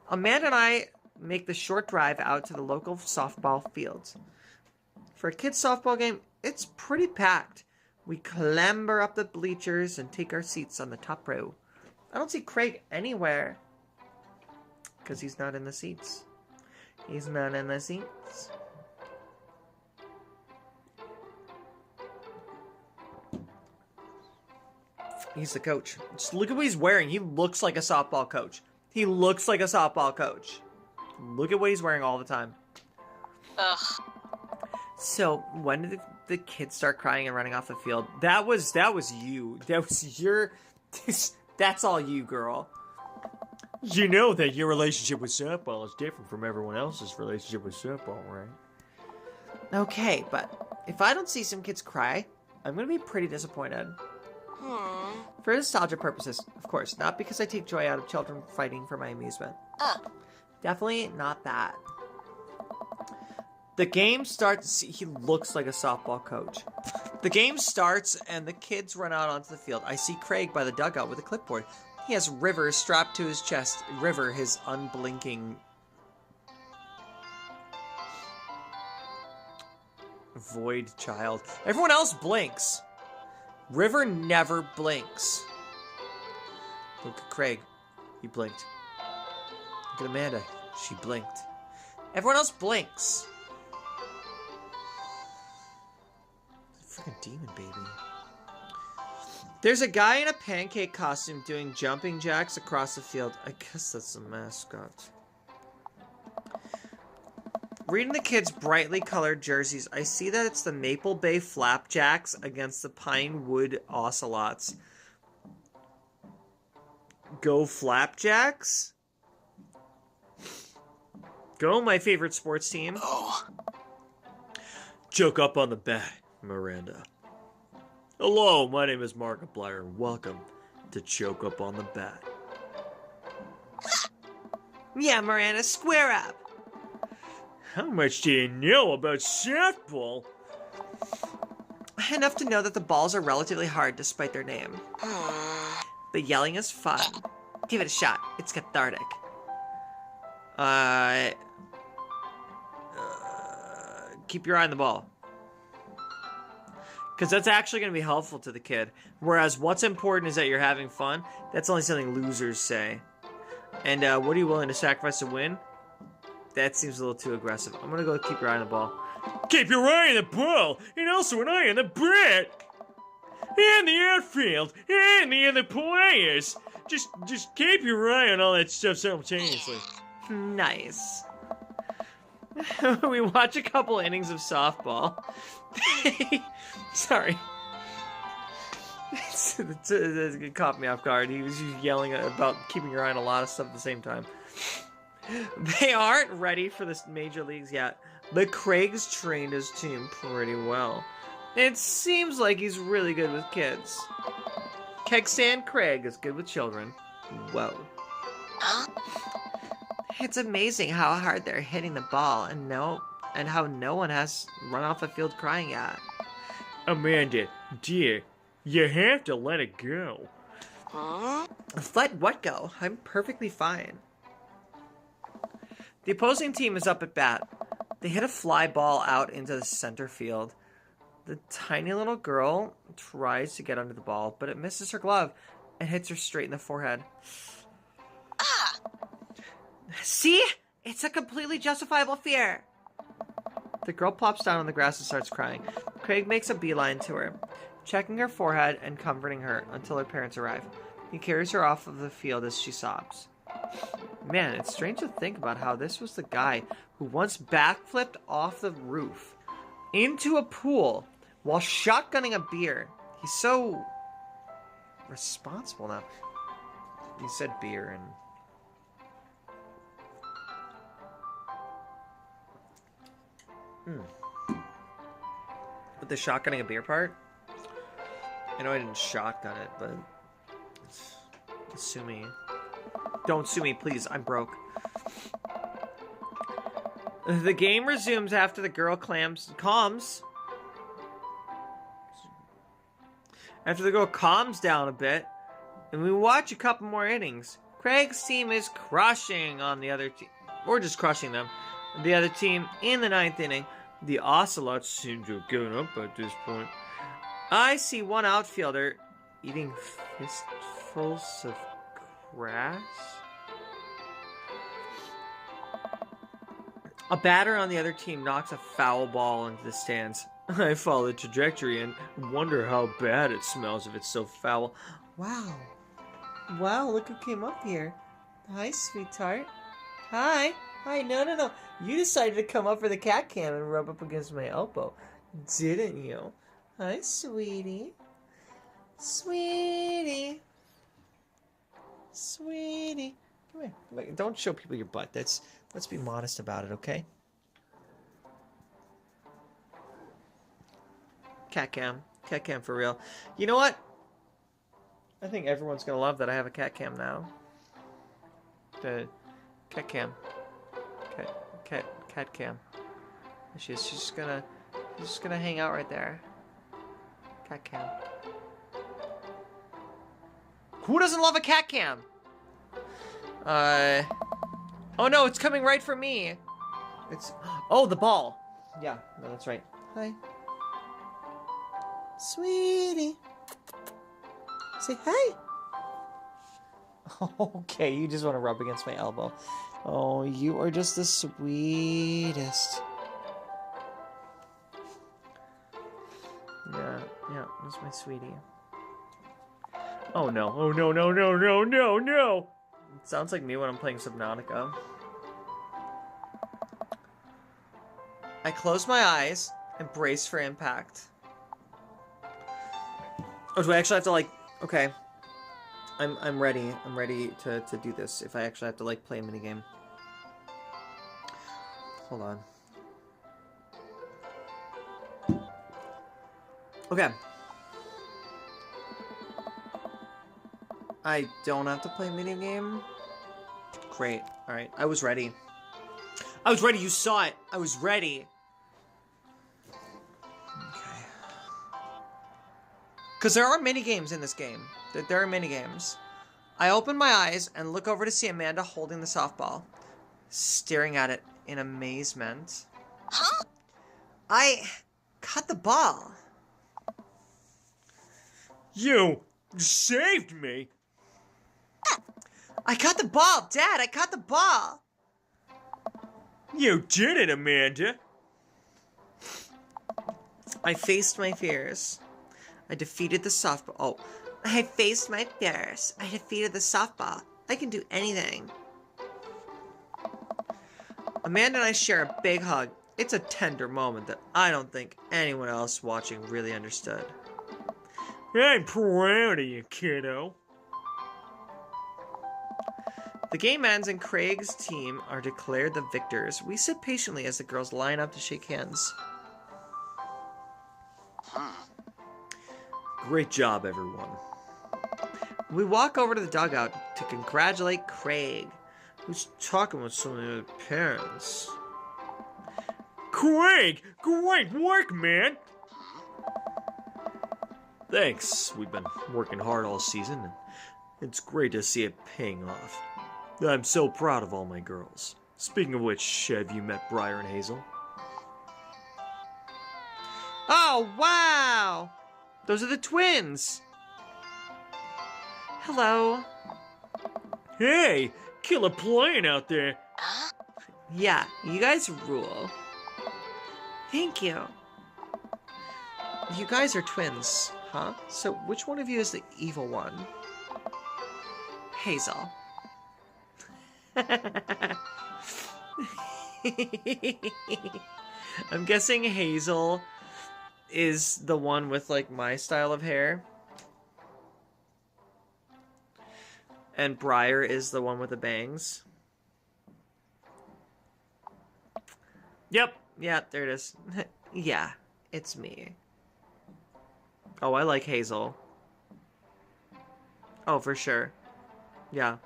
Amanda and I make the short drive out to the local softball fields. For a kids' softball game, it's pretty packed. We clamber up the bleachers and take our seats on the top row. I don't see Craig anywhere. Because he's not in the seats. He's not in the seats. He's the coach. Just look at what he's wearing. He looks like a softball coach. He looks like a softball coach. Look at what he's wearing all the time. Ugh. So, when did the kids start crying and running off the field? That was you. That was your... That's all you, girl. You know that your relationship with softball is different from everyone else's relationship with softball, right? Okay, but if I don't see some kids cry, I'm going to be pretty disappointed. For nostalgia purposes, of course, not because I take joy out of children fighting for my amusement. Definitely not that. The game starts... He looks like a softball coach. The game starts and the kids run out onto the field. I see Craig by the dugout with a clipboard. He has River strapped to his chest. River, his unblinking... void child. Everyone else blinks. River never blinks. Look at Craig. He blinked. Look at Amanda. She blinked. Everyone else blinks. It's a freaking demon, baby. There's a guy in a pancake costume doing jumping jacks across the field. I guess that's the mascot. Reading the kids' brightly colored jerseys, I see that it's the Maple Bay Flapjacks against the Pinewood Ocelots. Go Flapjacks? Go, my favorite sports team. Choke up on the bat, Miranda. Hello, my name is Markiplier, and welcome to Choke Up on the Bat. Yeah, Miranda, square up. How much do you know about softball? Enough to know that the balls are relatively hard despite their name. But yelling is fun. Give it a shot. It's cathartic. Keep your eye on the ball. Because that's actually going to be helpful to the kid. Whereas what's important is that you're having fun. That's only something losers say. And what are you willing to sacrifice to win? That seems a little too aggressive. I'm going to go keep your eye on the ball. Keep your eye on the ball, and also an eye on the bat, and the outfield, and the other players. Just keep your eye on all that stuff simultaneously. Nice. We watch a couple innings of softball. Sorry. It caught me off guard. He was yelling about keeping your eye on a lot of stuff at the same time. They aren't ready for the major leagues yet, but Craig's trained his team pretty well. It seems like he's really good with kids. Kegstand Craig is good with children. Whoa. It's amazing how hard they're hitting the ball and how no one has run off the field crying yet. Amanda, dear, you have to let it go. Huh? Let what go? I'm perfectly fine. The opposing team is up at bat. They hit a fly ball out into the center field. The tiny little girl tries to get under the ball, but it misses her glove and hits her straight in the forehead. Ah! See? It's a completely justifiable fear. The girl plops down on the grass and starts crying. Craig makes a beeline to her, checking her forehead and comforting her until her parents arrive. He carries her off of the field as she sobs. Man, it's strange to think about how this was the guy who once backflipped off the roof into a pool while shotgunning a beer. He's so responsible now. He said beer and... With the shotgunning a beer part? I know I didn't shotgun it, but... Sue me. Don't sue me, please. I'm broke. The game resumes after the girl calms. After the girl calms down a bit, and we watch a couple more innings. Craig's team is crushing on the other team. Or just crushing them. The other team in the 9th inning. The Ocelots seem to have given up at this point. I see one outfielder eating fistfuls of grass. A batter on the other team knocks a foul ball into the stands. I follow the trajectory and wonder how bad it smells if it's so foul. Wow. Wow, look who came up here. Hi, sweetheart. Hi. Hi, no. You decided to come up for the cat cam and rub up against my elbow, didn't you? Hi, sweetie. Sweetie. Sweetie. Come here. Don't show people your butt. Let's be modest about it, okay? Cat cam. Cat cam for real. You know what? I think everyone's gonna love that I have a cat cam now. The cat cam. Cat cam. She's just gonna hang out right there. Cat cam. Who doesn't love a cat cam? Oh no, it's coming right for me. Oh, the ball. Yeah, no, that's right. Hi. Sweetie. Say hi. Okay, you just want to rub against my elbow. Oh, you are just the sweetest. Yeah, that's my sweetie. Oh no, oh no. It sounds like me when I'm playing Subnautica. I close my eyes and brace for impact. Oh, do I actually have to, like... Okay. I'm ready. I'm ready to do this if I actually have to, like, play a minigame. Hold on. Okay. I don't have to play a minigame? Great. Alright. I was ready. I was ready. You saw it. I was ready. Okay. Because there are minigames in this game. There are minigames. I open my eyes and look over to see Amanda holding the softball, staring at it in amazement. Huh? I caught the ball. You saved me. I caught the ball, Dad. I caught the ball. You did it, Amanda. I faced my fears. I defeated the softball. Oh, I faced my fears. I defeated the softball. I can do anything. Amanda and I share a big hug. It's a tender moment that I don't think anyone else watching really understood. I'm proud of you, kiddo. The game ends and Craig's team are declared the victors. We sit patiently as the girls line up to shake hands. Great job, everyone. We walk over to the dugout to congratulate Craig, who's talking with some of the other parents. Craig, great work, man. Thanks. We've been working hard all season, and it's great to see it paying off. I'm so proud of all my girls. Speaking of which, have you met Briar and Hazel? Oh, wow! Those are the twins! Hello. Hey, killer plane out there. Yeah, you guys rule. Thank you. You guys are twins, huh? So which one of you is the evil one? Hazel. I'm guessing Hazel is the one with like my style of hair. And Briar is the one with the bangs. Yep, yeah, there it is. Yeah, it's me. Oh, I like Hazel. Oh, for sure. Yeah.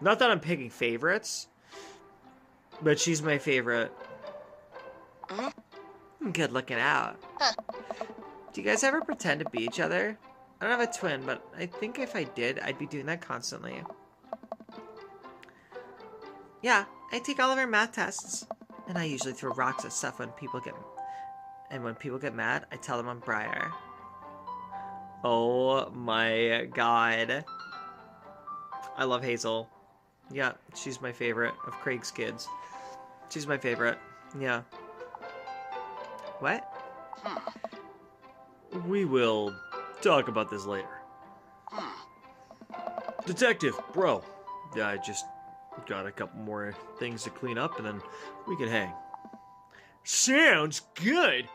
Not that I'm picking favorites, but she's my favorite. Good looking out. Do you guys ever pretend to be each other? I don't have a twin, but I think if I did, I'd be doing that constantly. Yeah, I take all of our math tests. And I usually throw rocks at stuff when people get... And when people get mad, I tell them I'm Briar. Oh my god. I love Hazel. Yeah, she's my favorite of Craig's kids. She's my favorite. Yeah. What? We will talk about this later. Detective, bro. Yeah, I just got a couple more things to clean up and then we can hang. Sounds good.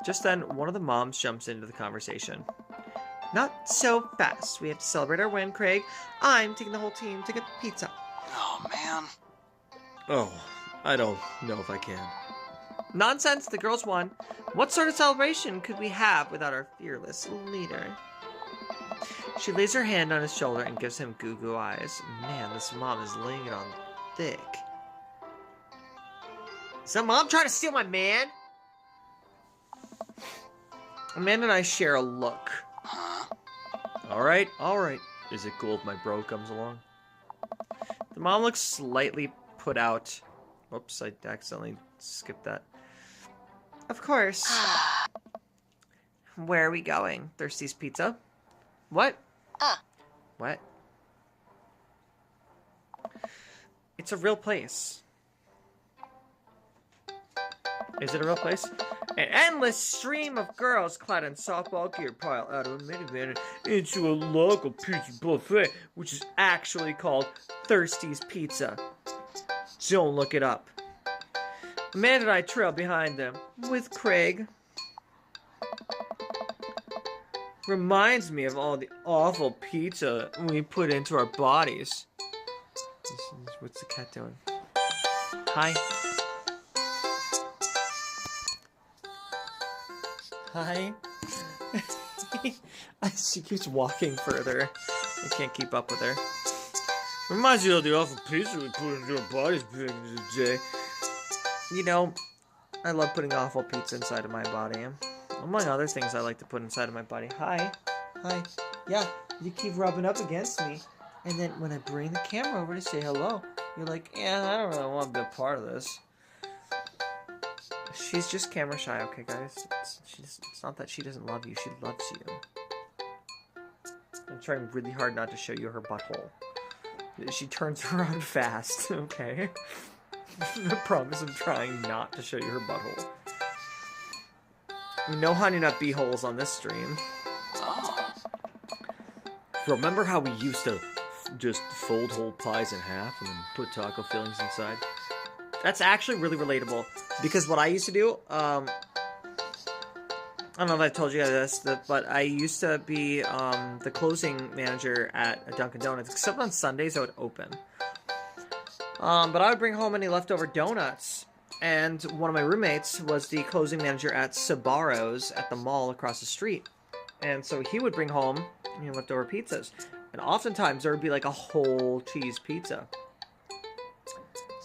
Just then, one of the moms jumps into the conversation. Not so fast. We have to celebrate our win, Craig. I'm taking the whole team to get pizza. Oh, man. Oh, I don't know if I can. Nonsense, the girls won. What sort of celebration could we have without our fearless leader? She lays her hand on his shoulder and gives him goo-goo eyes. Man, this mom is laying it on thick. Is that mom trying to steal my man? Amanda and I share a look. Alright, alright. Is it cool if my bro comes along? The mom looks slightly put out. Whoops, I accidentally skipped that. Of course. Where are we going? Thirsty's Pizza? What? What? It's a real place. Is it a real place? An endless stream of girls clad in softball gear pile out of a minivan into a local pizza buffet, which is actually called Thirsty's Pizza. Don't look it up. Amanda and I trail behind them with Craig. Reminds me of all the awful pizza we put into our bodies. What's the cat doing? Hi. Hi. She keeps walking further. I can't keep up with her. Reminds you of the awful pizza we put into our bodies back in the day. You know, I love putting awful pizza inside of my body. Among other things I like to put inside of my body. Hi. Hi. Yeah, you keep rubbing up against me. And then when I bring the camera over to say hello, you're like, yeah, I don't really want to be a part of this. She's just camera shy, okay, guys? It's not that she doesn't love you. She loves you. I'm trying really hard not to show you her butthole. She turns around fast, okay? I promise I'm trying not to show you her butthole. No honey nut bee holes on this stream. Remember how we used to just fold whole pies in half and then put taco fillings inside? That's actually really relatable. Because what I used to do, I don't know if I told you guys this, but I used to be the closing manager at a Dunkin' Donuts, except on Sundays I would open. But I would bring home any leftover donuts. And one of my roommates was the closing manager at Sbarro's at the mall across the street. And so he would bring home leftover pizzas. And oftentimes there would be like a whole cheese pizza.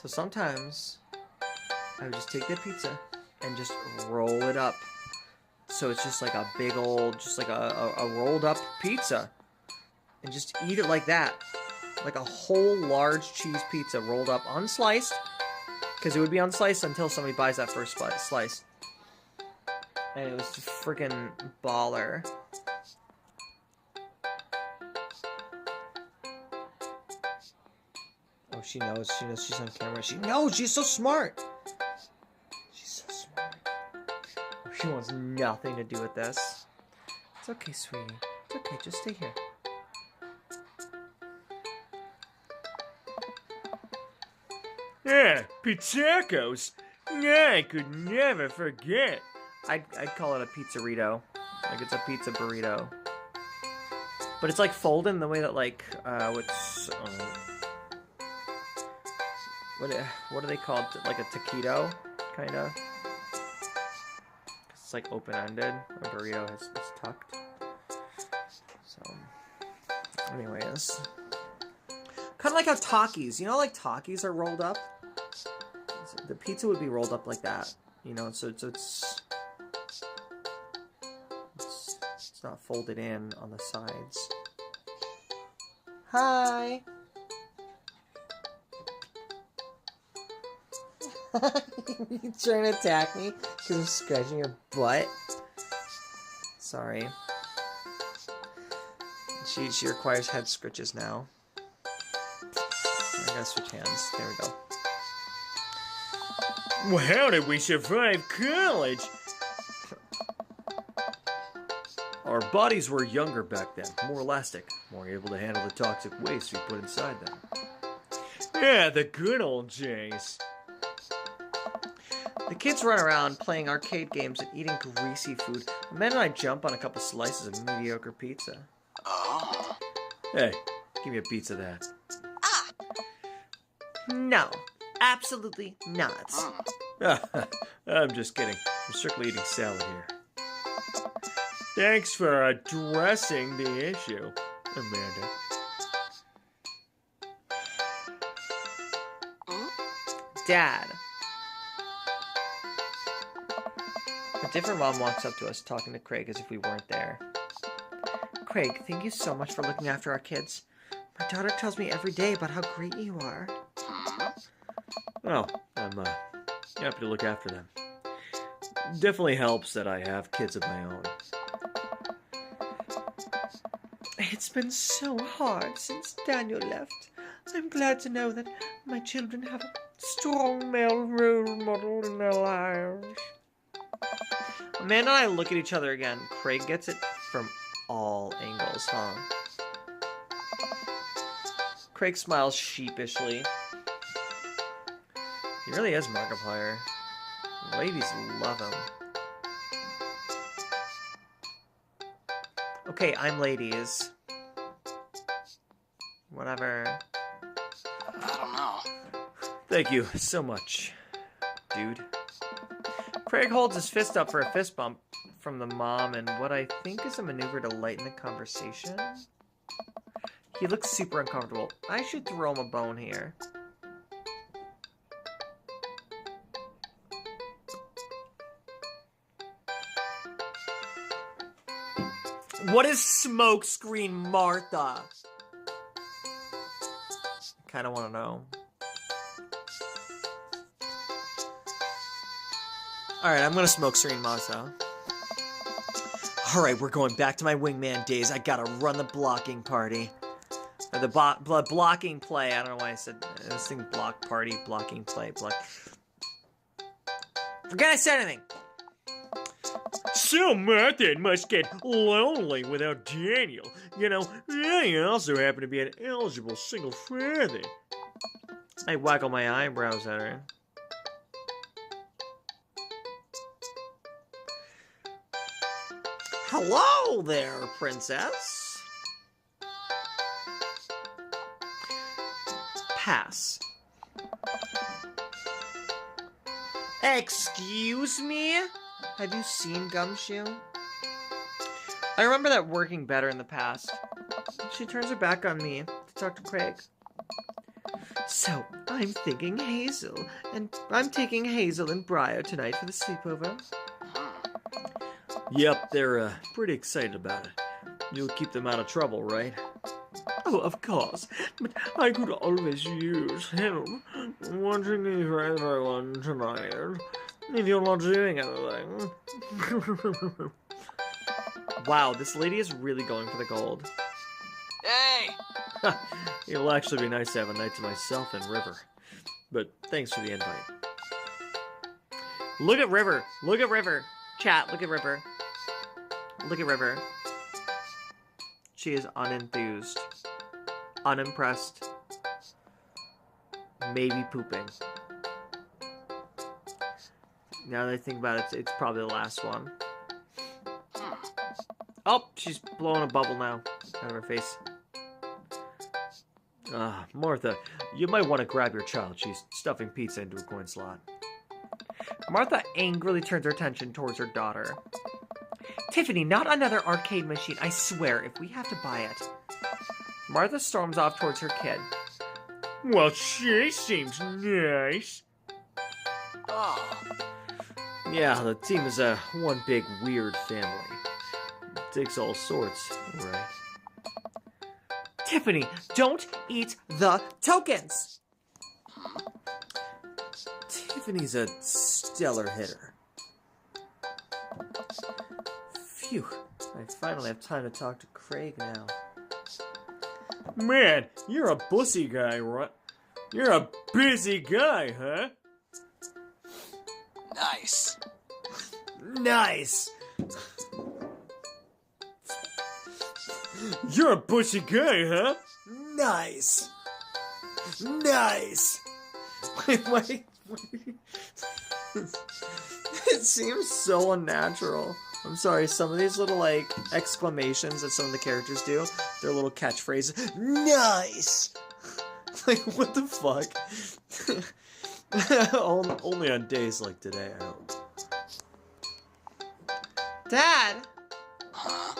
So sometimes I would just take that pizza and just roll it up So it's just like a big old, just like a rolled up pizza. And just eat it like that. Like a whole large cheese pizza rolled up, unsliced. Because it would be unsliced until somebody buys that first slice. And it was just freaking baller. Oh, she knows. She knows she's on camera. She knows. She's so smart. She's so smart. Oh, she wants nothing to do with this. It's okay, sweetie. It's okay. Just stay here. Yeah, pizzacos. I could never forget. I'd call it a pizzerito. Like, it's a pizza burrito. But it's like folded in the way that, like, what's... what are they called? Like a taquito, kind of. It's like open-ended. A burrito is tucked. So, anyways, kind of like how Takis. You know, like Takis are rolled up. So the pizza would be rolled up like that. You know, so it's not folded in on the sides. Hi. You trying to attack me because I'm scratching your butt? Sorry. She requires head scritches now. I gotta switch hands. There we go. Well, how did we survive college? Our bodies were younger back then, more elastic, more able to handle the toxic waste we put inside them. Yeah, the good old days. The kids run around playing arcade games and eating greasy food. Amanda and I jump on a couple slices of mediocre pizza. Oh. Hey, give me a piece of that. Ah. No, absolutely not. I'm just kidding. I'm strictly eating salad here. Thanks for addressing the issue, Amanda. Dad. A different mom walks up to us talking to Craig as if we weren't there. Craig, thank you so much for looking after our kids. My daughter tells me every day about how great you are. Well, I'm happy to look after them. Definitely helps that I have kids of my own. It's been so hard since Daniel left. I'm glad to know that my children have a strong male role model in their lives. Amanda and I look at each other again. Craig gets it from all angles, huh? Craig smiles sheepishly. He really is Markiplier. Ladies love him. Okay, I'm ladies. Whatever. I don't know. Thank you so much, dude. Craig holds his fist up for a fist bump from the mom and what I think is a maneuver to lighten the conversation. He looks super uncomfortable. I should throw him a bone here. What is Smokescreen Martha? I kind of want to know. Alright, I'm gonna Smokescreen Martha. Alright, we're going back to my wingman days. I gotta run the blocking party. Or the blocking play. I don't know why I said this thing. Block party, blocking play, block. Forget I said anything. So Martha must get lonely without Daniel. You know, I also happen to be an eligible single father. I waggle my eyebrows at her. Hello there, princess. Pass. Excuse me? Have you seen Gumshoe? I remember that working better in the past. She turns her back on me to talk to Craig. So, I'm thinking Hazel, and I'm taking Hazel and Briar tonight for the sleepover. Yep, they're pretty excited about it. You'll keep them out of trouble, right? Oh, of course. But I could always use help. Wondering if everyone tonight, if you're not doing anything. Wow, this lady is really going for the gold. Hey! It'll actually be nice to have a night to myself in River. But thanks for the invite. Look at River. Look at River. Chat, look at River. Look at River. She is unenthused. Unimpressed. Maybe pooping. Now that I think about it, it's probably the last one. Oh, she's blowing a bubble now out of her face. Martha, you might want to grab your child. She's stuffing pizza into a coin slot. Martha angrily turns her attention towards her daughter. Tiffany, not another arcade machine. I swear, if we have to buy it. Martha storms off towards her kid. Well, she seems nice. Oh, Yeah, the team is a one big weird family. It takes all sorts, right? Tiffany, don't eat the tokens! Tiffany's a stellar hitter. Phew, I finally have time to talk to Craig now. Man, you're a bussy guy, right? You're a busy guy, huh? nice. Nice! You're a busy guy, huh? Nice! Nice! Wait. It seems so unnatural. I'm sorry, some of these little, like, exclamations that some of the characters do, they're little catchphrases. Nice! Like, what the fuck? Only on days like today, I hope. Dad! Huh?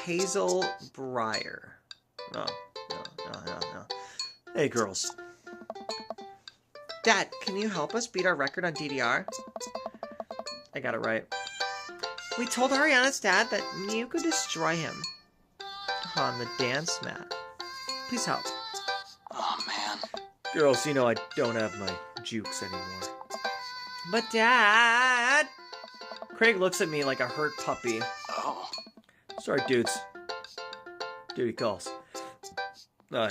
Hazel Breyer. No. Hey, girls. Dad, can you help us beat our record on DDR? I got it right. We told Ariana's dad that you could destroy him on the dance mat. Please help. Oh, man. Girls, you know I don't have my jukes anymore. But Dad! Craig looks at me like a hurt puppy. Oh. Sorry, dudes. Duty calls. I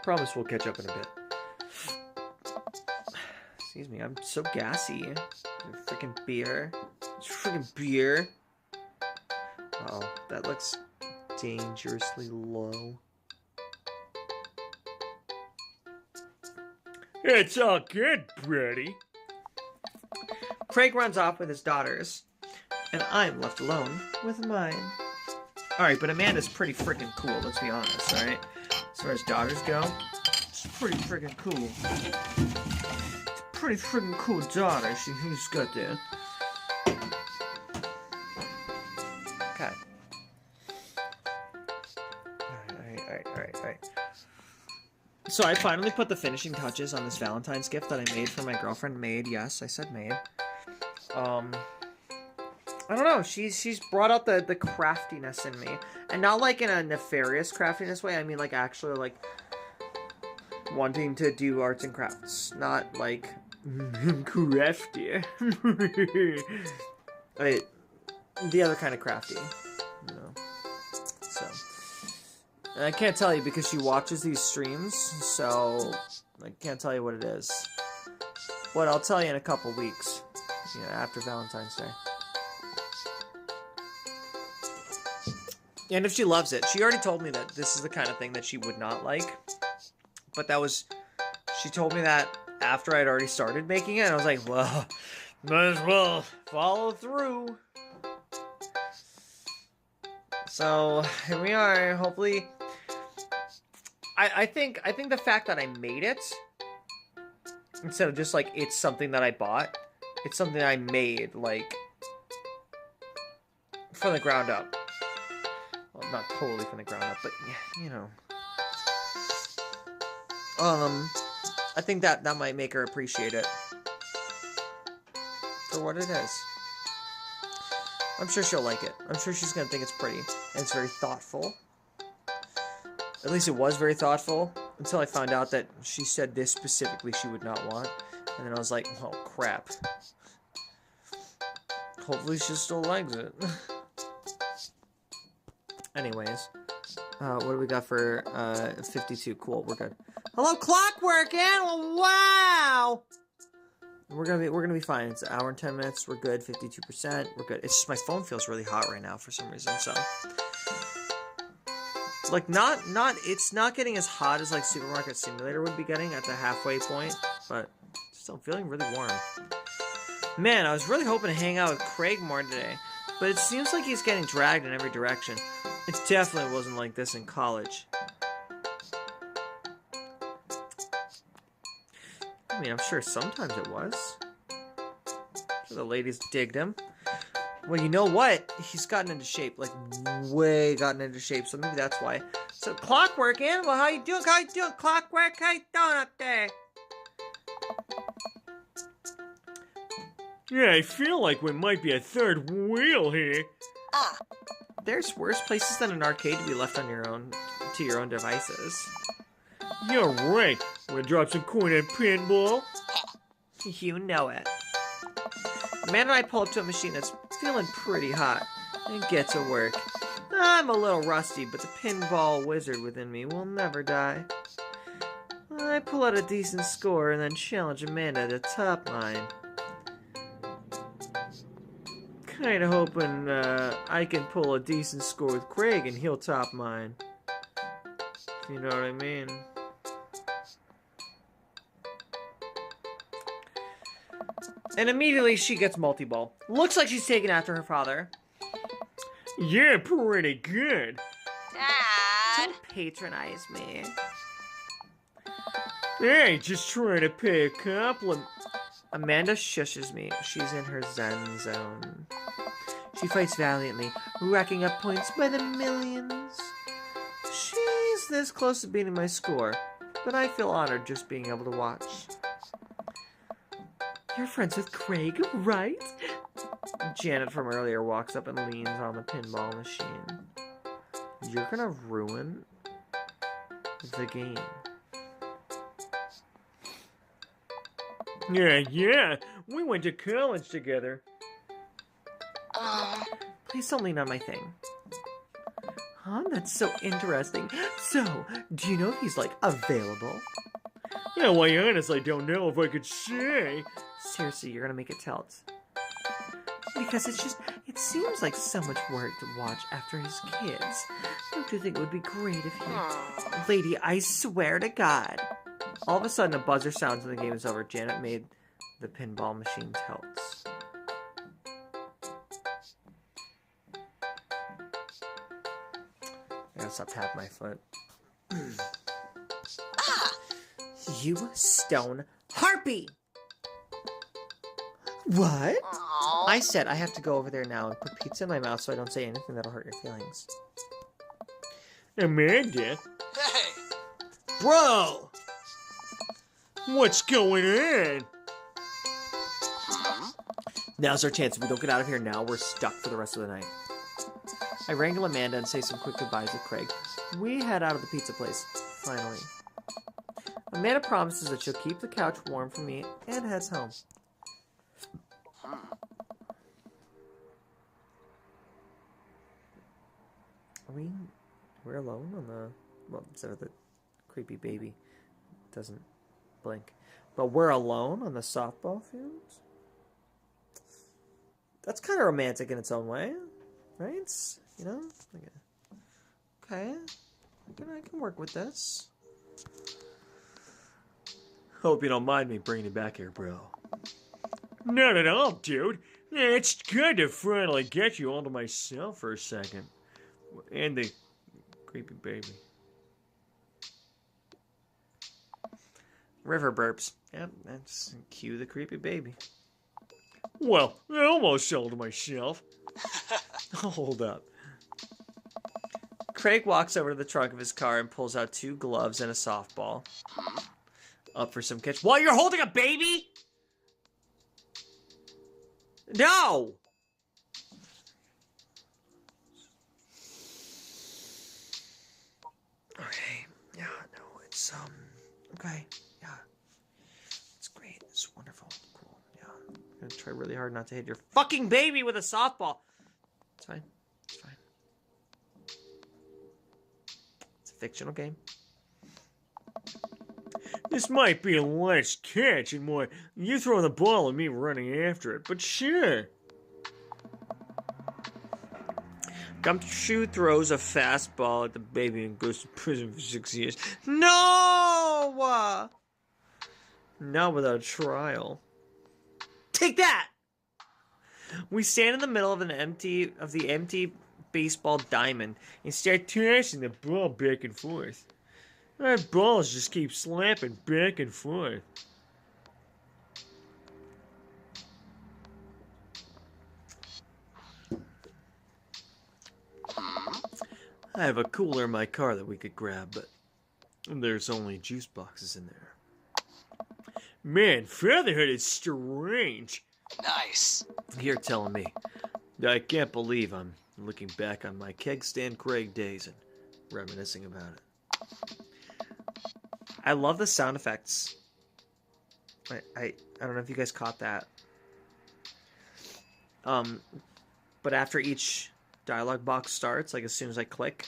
promise we'll catch up in a bit. Excuse me, I'm so gassy. Freaking beer. Freaking beer. Oh, that looks dangerously low. It's all good, Brady. Craig runs off with his daughters, and I'm left alone with mine. Alright, but Amanda's pretty freaking cool, let's be honest, alright? As far as daughters go, she's pretty freaking cool. It's a pretty freaking cool daughter she's got there. Okay. Alright. So I finally put the finishing touches on this Valentine's gift that I made for my girlfriend. Yes, I said made. I don't know. She's brought out the craftiness in me, and not like in a nefarious craftiness way. I mean like actually like wanting to do arts and crafts, not like crafty. The other kind of crafty, you know. So and I can't tell you because she watches these streams, so I can't tell you what it is. But I'll tell you in a couple weeks, you know, after Valentine's Day. And if she loves it, she already told me that this is the kind of thing that she would not like. But she told me that after I'd already started making it, and I was like, well, might as well follow through. So, here we are, hopefully. I think the fact that I made it, instead of just like, it's something that I bought, it's something I made, like, from the ground up. Well, not totally from the ground up, but yeah, you know. I think that might make her appreciate it. for what it is. I'm sure she'll like it. I'm sure she's gonna think it's pretty. And it's very thoughtful. At least it was very thoughtful. Until I found out that she said this specifically she would not want. And then I was like, oh crap. Hopefully she still likes it. Anyways. What do we got for 52? Cool, we're good. Hello, Clockwork Animal! Wow! We're gonna be fine. It's an hour and 10 minutes. We're good. 52%. We're good. It's just my phone feels really hot right now for some reason. So, like, it's not getting as hot as like Supermarket Simulator would be getting at the halfway point, but still feeling really warm. Man, I was really hoping to hang out with Craig more today, but it seems like he's getting dragged in every direction. It definitely wasn't like this in college. I mean, I'm sure sometimes it was. I'm sure the ladies digged him. Well, you know what? He's gotten into shape, like way gotten into shape, so maybe that's why. So, Clockwork Animal, how you doing? How you doing, Clockwork? How you doing up there? Yeah, I feel like we might be a third wheel here. There's worse places than an arcade to be left on your own, to your own devices. You're right. Wanna drop some coin at pinball? You know it. Amanda and I pull up to a machine that's feeling pretty hot and get to work. I'm a little rusty, but the pinball wizard within me will never die. I pull out a decent score and then challenge Amanda to top mine. Kinda hoping I can pull a decent score with Craig and he'll top mine. If you know what I mean. And immediately she gets multi-ball. Looks like she's taken after her father. Yeah, pretty good. Don't patronize me. Hey, just trying to pay a compliment. Amanda shushes me. She's in her zen zone. She fights valiantly, racking up points by the millions. She's this close to beating my score, but I feel honored just being able to watch. You're friends with Craig, right? Janet from earlier walks up and leans on the pinball machine. You're gonna ruin the game. Yeah, we went to college together. Please don't lean on my thing. Huh? That's so interesting. So, do you know if he's, like, available? Yeah, well, I honestly don't know if I could say. Seriously, you're gonna make it tilt. Because it seems like so much work to watch after his kids. Don't you think it would be great if he... Lady, I swear to God. All of a sudden, a buzzer sounds and the game is over. Janet made the pinball machine tilts. I gotta stop tapping my foot. You stone harpy! What? I said I have to go over there now and put pizza in my mouth so I don't say anything that'll hurt your feelings. Amanda? Hey! Bro! What's going on? Now's our chance. If we don't get out of here now, we're stuck for the rest of the night. I wrangle Amanda and say some quick goodbyes with Craig. We head out of the pizza place, finally. Amanda promises that she'll keep the couch warm for me and heads home. We're alone on the... Well, instead of the creepy baby. Doesn't blink. But we're alone on the softball field? That's kind of romantic in its own way. Right? You know? Okay. I can work with this. Hope you don't mind me bringing you back here, bro. Not at all, dude. Yeah, it's good to finally get you all to myself for a second. And the creepy baby. River burps. Yep, that's cue the creepy baby. Well, I almost all to myself. Hold up. Craig walks over to the trunk of his car and pulls out 2 gloves and a softball. Up for some catch. While you're holding a baby? No! Okay. Yeah, no, it's, okay. Yeah. It's great. It's wonderful. Cool. Yeah. I'm gonna try really hard not to hit your Fucking baby with a softball. It's fine. It's fine. It's a fictional game. This might be a less catch and more you throwing the ball and me running after it, but sure. Gumshoe throws a fastball at the baby and goes to prison for 6 years. No! Not without a trial. Take that! We stand in the middle of the empty baseball diamond And start tossing the ball back and forth. Our balls just keep slapping back and forth. I have a cooler in my car that we could grab, but there's only juice boxes in there. Man, fatherhood is strange. Nice. You're telling me. I can't believe I'm looking back on my keg stand Craig days and reminiscing about it. I love the sound effects. I don't know if you guys caught that. But after each dialogue box starts, like as soon as I click,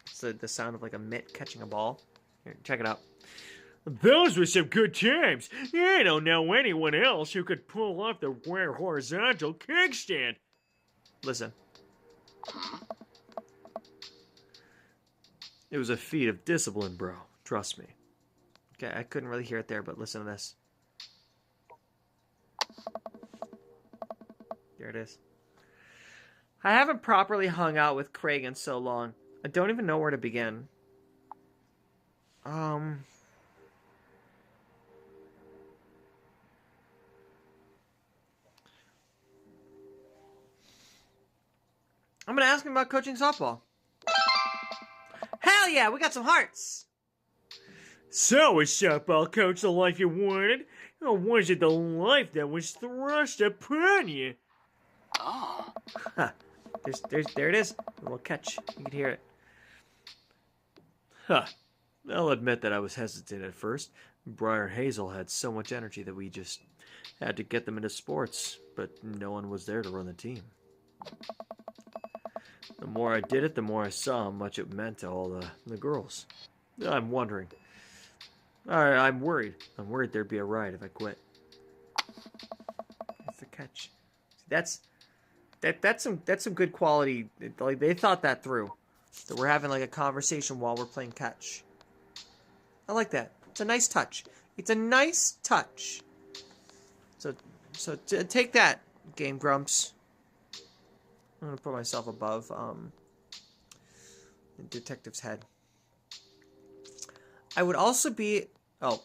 it's the sound of like a mitt catching a ball. Here, check it out. Those were some good times. I don't know anyone else who could pull off the rare horizontal kickstand. Listen. It was a feat of discipline, bro. Trust me. Okay, I couldn't really hear it there, but listen to this. There it is. I haven't properly hung out with Craig in so long. I don't even know where to begin. I'm gonna ask him about coaching softball. Hell yeah, we got some hearts! So, is softball coach the life you wanted? Or was it the life that was thrust upon you? Oh. Huh. There it is. A little catch. You can hear it. Huh. I'll admit that I was hesitant at first. Briar and Hazel had so much energy that we just had to get them into sports, but no one was there to run the team. The more I did it, the more I saw how much it meant to all the girls. I'm wondering. I'm worried. I'm worried there'd be a riot if I quit. That's the catch. That's some good quality. Like they thought that through. That we're having like a conversation while we're playing catch. I like that. It's a nice touch. It's a nice touch. So take that, Game Grumps. I'm gonna put myself above the detective's head. I would also be I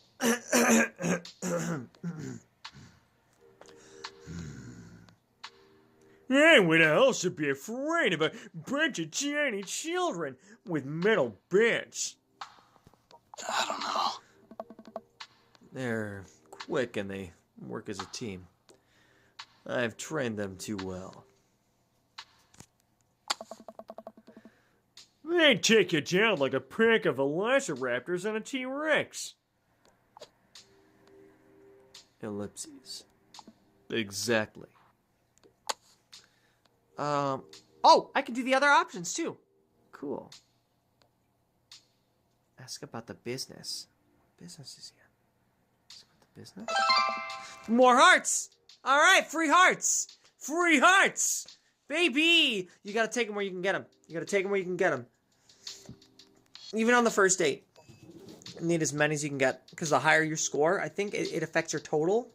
would also be afraid of a bunch of tiny children with metal bats. I don't know. They're quick and they work as a team. I've trained them too well. They'd take you down like a pack of velociraptors on a T-Rex. Ellipses. Exactly. Oh, I can do the other options too. Cool. Ask about the business. Business is here. Ask about the business? More hearts! Alright, free hearts! Free hearts! Baby! You gotta take them where you can get them. You gotta take them where you can get them. Even on the first date. You need as many as you can get. Because the higher your score, I think it affects your total.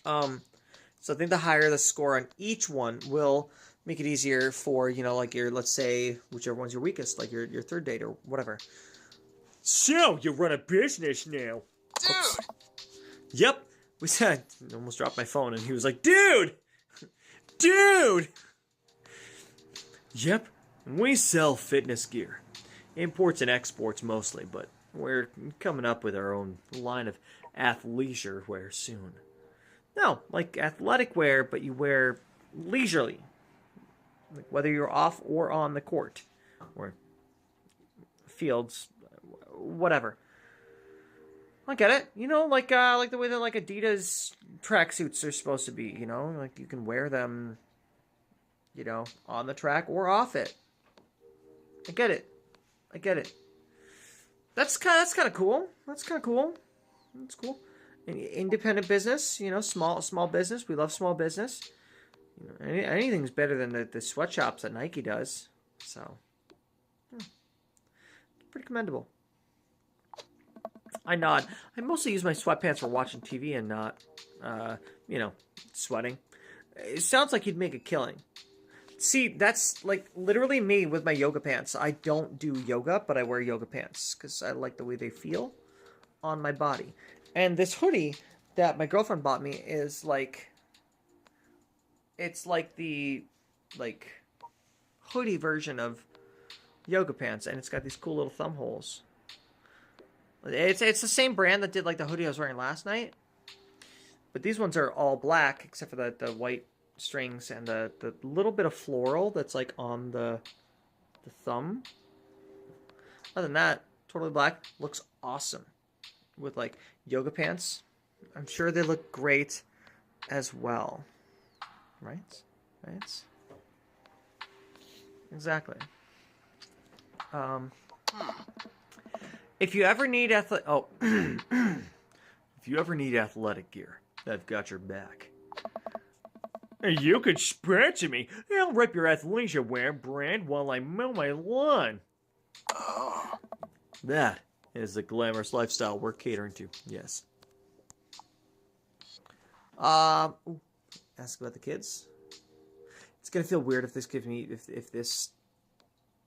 So I think the higher the score on each one will make it easier for, you know, like your, let's say, whichever one's your weakest, like your third date or whatever. So, you run a business now. Dude! Oops. Yep. We said, I almost dropped my phone, and he was like, dude! Dude! Yep. We sell fitness gear. Imports and exports mostly, but we're coming up with our own line of athleisure wear soon. No, like athletic wear, but you wear leisurely. Like whether you're off or on the court. Or fields, whatever. I get it. You know, like the way that like Adidas tracksuits are supposed to be, you know? Like you can wear them, you know, on the track or off it. I get it. That's kind of cool. That's cool. Independent business, you know, small business. We love small business. You know, anything's better than the sweatshops that Nike does. So, pretty commendable. I nod. I mostly use my sweatpants for watching TV and not, you know, sweating. It sounds like you'd make a killing. See, that's like literally me with my yoga pants. I don't do yoga, but I wear yoga pants because I like the way they feel on my body. And this hoodie that my girlfriend bought me is like, it's like the hoodie version of yoga pants, and it's got these cool little thumb holes. It's the same brand that did like the hoodie I was wearing last night, but these ones are all black except for the white strings and the little bit of floral that's like on the thumb. Other than that, totally black. Looks awesome with like yoga pants. I'm sure they look great as well. Right? Exactly. If you ever need if you ever need athletic gear, I've got your back. You could sponsor me. I'll rep your athleisure wear brand while I mow my lawn. Oh. That is the glamorous lifestyle we're catering to. Yes. Ask about the kids. It's gonna feel weird if this gives me if this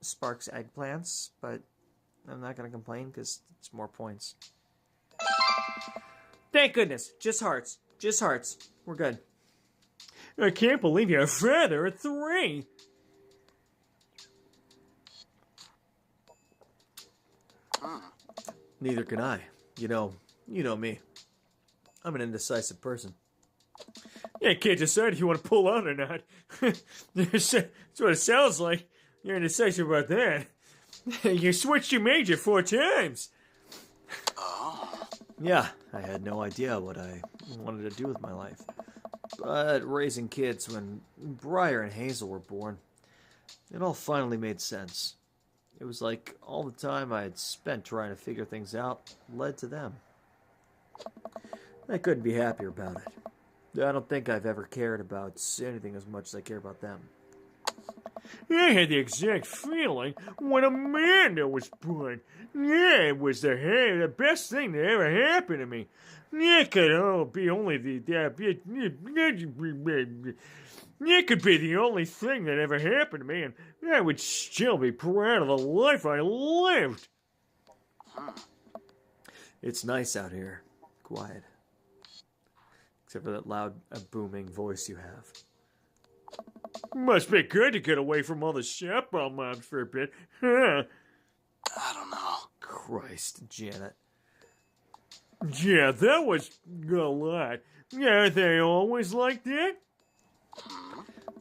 sparks eggplants, but I'm not gonna complain because it's more points. Thank goodness. Just hearts. We're good. I can't believe you're a father at 3. Neither can I. You know me. I'm an indecisive person. Yeah, can't decide if you want to pull out or not. That's what it sounds like. You're indecisive about that. You switched your major 4 times. Oh. Yeah, I had no idea what I wanted to do with my life. But raising kids when Briar and Hazel were born, it all finally made sense. It was like all the time I had spent trying to figure things out led to them. I couldn't be happier about it. I don't think I've ever cared about anything as much as I care about them. I had the exact feeling when Amanda was born. Yeah, it was the best thing that ever happened to me. It could be only it could be the only thing that ever happened to me, and I would still be proud of the life I lived. It's nice out here. Quiet. Except for that loud, booming voice you have. Must be good to get away from all the shopball mobs for a bit, huh? I don't know. Christ, Janet. Yeah, that was a lot. Yeah, aren't they always like that?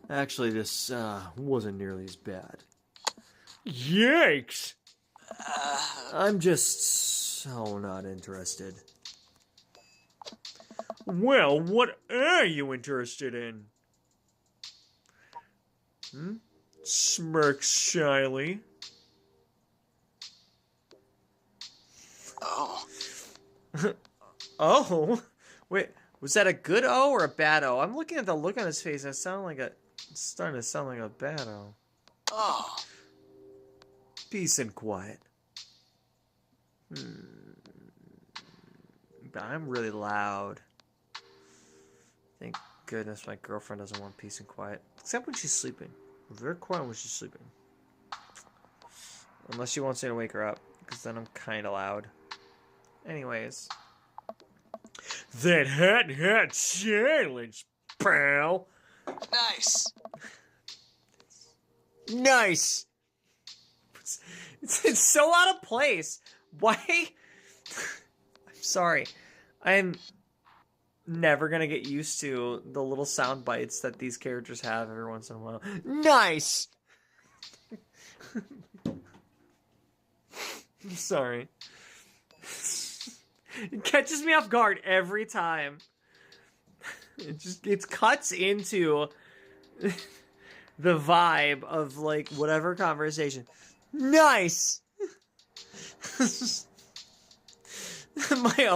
Actually, this wasn't nearly as bad. Yikes! I'm just so not interested. Well, what are you interested in? Smirks shyly. Oh. Oh? Wait, was that a good O or a bad O? I'm looking at the look on his face and it's starting to sound like a bad O. Oh. Peace and quiet. I'm really loud. Thank goodness my girlfriend doesn't want peace and quiet. Except when she's sleeping. Very quiet when she's sleeping. Unless she wants me to wake her up. Because then I'm kind of loud. Anyways. That hot silence, pal. Nice. Nice! It's so out of place. Why? I'm sorry. I'm never gonna get used to the little sound bites that these characters have every once in a while. Nice! Sorry. It catches me off guard every time. It cuts into the vibe of like whatever conversation. Nice! my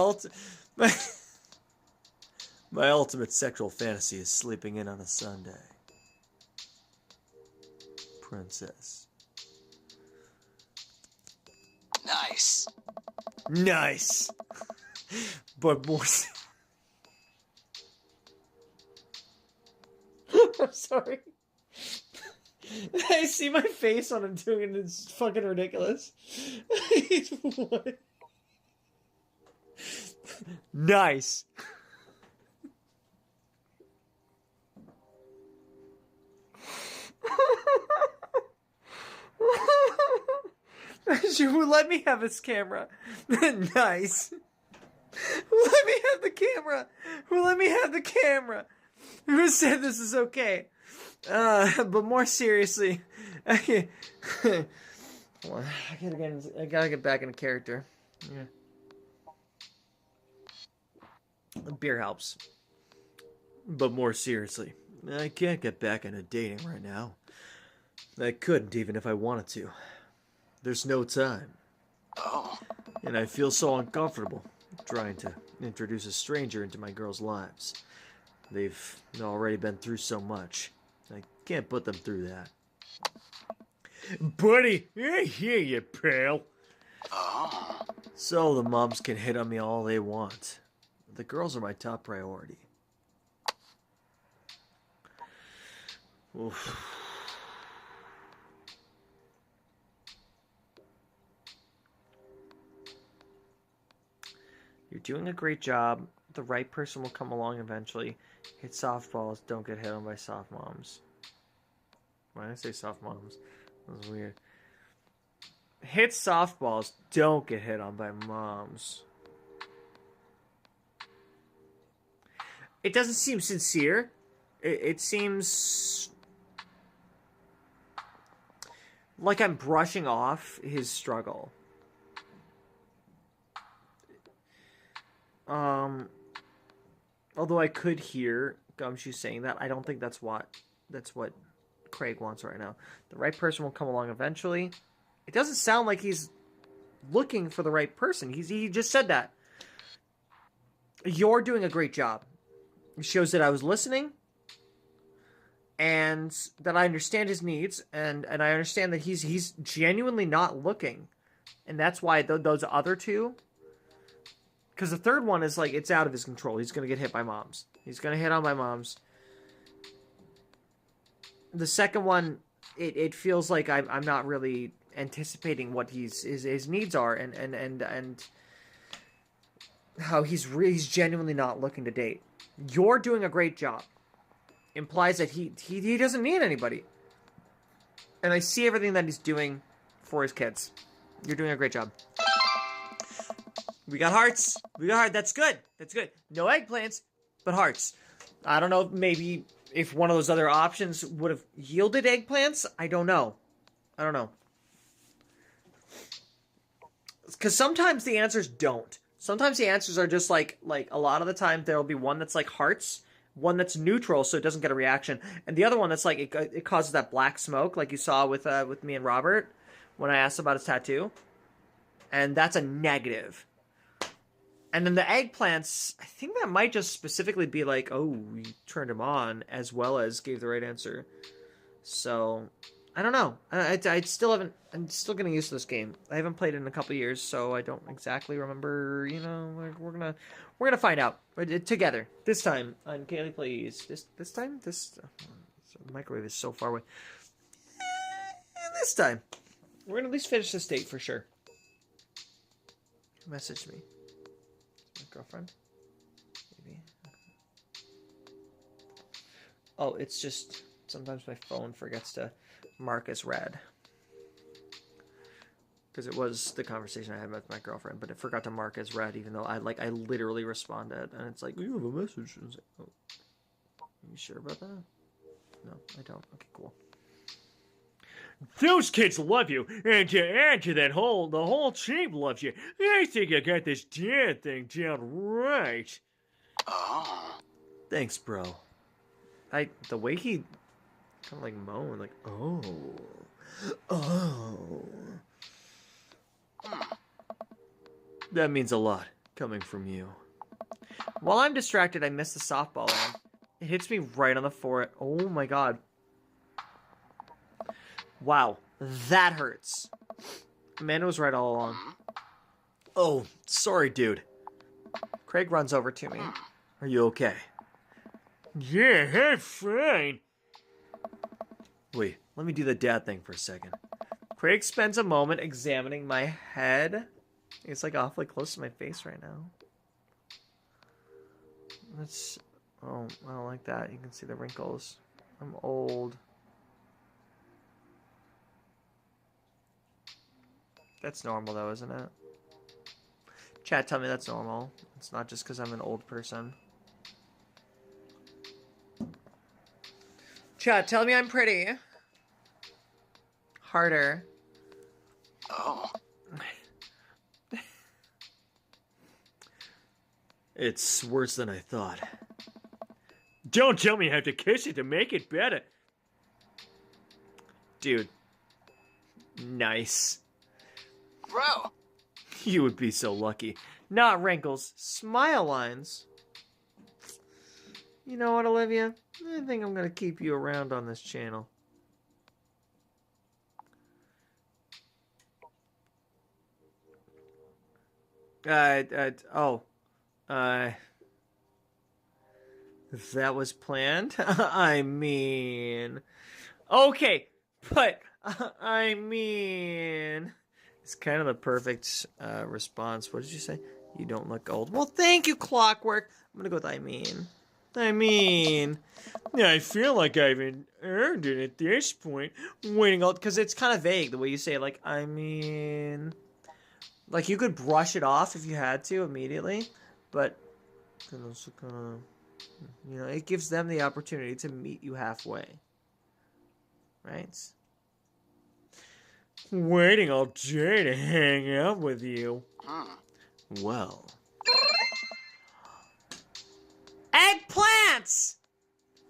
ultimate sexual fantasy is sleeping in on a Sunday. Princess. Nice. Nice. But more. I'm sorry. I see my face when I'm doing it. It's fucking ridiculous. What? Nice. Who let me have this camera? Nice. Who let me have the camera? Who let me have the camera? Who said this is okay? But more seriously, I gotta get back into character. Yeah. Beer helps. But more seriously, I can't get back into dating right now. I couldn't even if I wanted to. There's no time. Oh. And I feel so uncomfortable trying to introduce a stranger into my girls' lives. They've already been through so much. I can't put them through that. Buddy, I hear you, pal. Oh. So the moms can hit on me all they want. The girls are my top priority. Oof. You're doing a great job. The right person will come along eventually. Hit softballs. Don't get hit on by soft moms. Why did I say soft moms? That was weird. Hit softballs. Don't get hit on by moms. It doesn't seem sincere. It seems like I'm brushing off his struggle. Although I could hear Gumshoe saying that, I don't think that's what Craig wants right now. The right person will come along eventually. It doesn't sound like he's looking for the right person. He just said that. You're doing a great job. It shows that I was listening, and that I understand his needs, and I understand that he's genuinely not looking, and that's why those other two. Because the third one is like, it's out of his control. He's going to get hit by moms. He's going to hit on by moms. The second one, it feels like I'm not really anticipating what his needs are, and how he's genuinely not looking to date. You're doing a great job. Implies that he doesn't need anybody. And I see everything that he's doing for his kids. You're doing a great job. We got hearts. We got hearts. That's good. That's good. No eggplants, but hearts. I don't know, maybe if one of those other options would have yielded eggplants. I don't know. Because sometimes the answers don't. Sometimes the answers are just like a lot of the time there'll be one that's like hearts, one that's neutral so it doesn't get a reaction, and the other one that's like it causes that black smoke like you saw with me and Robert when I asked about his tattoo, and that's a negative. And then the eggplants, I think that might just specifically be like, oh, we turned him on as well as gave the right answer. So I don't know. I still haven't. I'm still getting used to this game. I haven't played it in a couple years, so I don't exactly remember. You know, we're gonna find out together this time on Kayleigh Plays. This time, the microwave is so far away. This time, we're gonna at least finish this date for sure. Who messaged me? My girlfriend? Maybe. Oh, it's just sometimes my phone forgets to mark as red. because it was the conversation I had with my girlfriend, but it forgot to mark as read, even though I literally responded, and it's like, you have a message. And it's like, oh, are you sure about that? No, I don't. Okay, cool. Those kids love you, and to add to that the whole team loves you. I think I got this dad thing down right. Oh. Thanks, bro. The way he kind of like moaned, like, oh. That means a lot coming from you. While I'm distracted, I miss the softball land. It hits me right on the forehead. Oh my god. Wow, that hurts. Amanda was right all along. Oh, sorry, dude. Craig runs over to me. Are you okay? Yeah, I'm fine. Wait, let me do the dad thing for a second. Craig spends a moment examining my head. It's like awfully close to my face right now. That's... Oh, I don't like that. You can see the wrinkles. I'm old. That's normal though, isn't it? Chat, tell me that's normal. It's not just because I'm an old person. Chat, tell me I'm pretty. Harder. Oh. It's worse than I thought. Don't tell me I have to kiss it to make it better. Dude. Nice. Bro. You would be so lucky. Not wrinkles, smile lines. You know what, Olivia? I think I'm gonna keep you around on this channel. That was planned? I mean... Okay, but, I mean... It's kind of the perfect response. What did you say? You don't look old. Well, thank you, Clockwork. I'm gonna go with I mean. Yeah, I feel like I've earned it at this point. Waiting out, because it's kind of vague the way you say it. Like, I mean... Like, you could brush it off if you had to immediately. But, you know, it gives them the opportunity to meet you halfway. Right? Waiting all day to hang out with you. Well. Eggplants!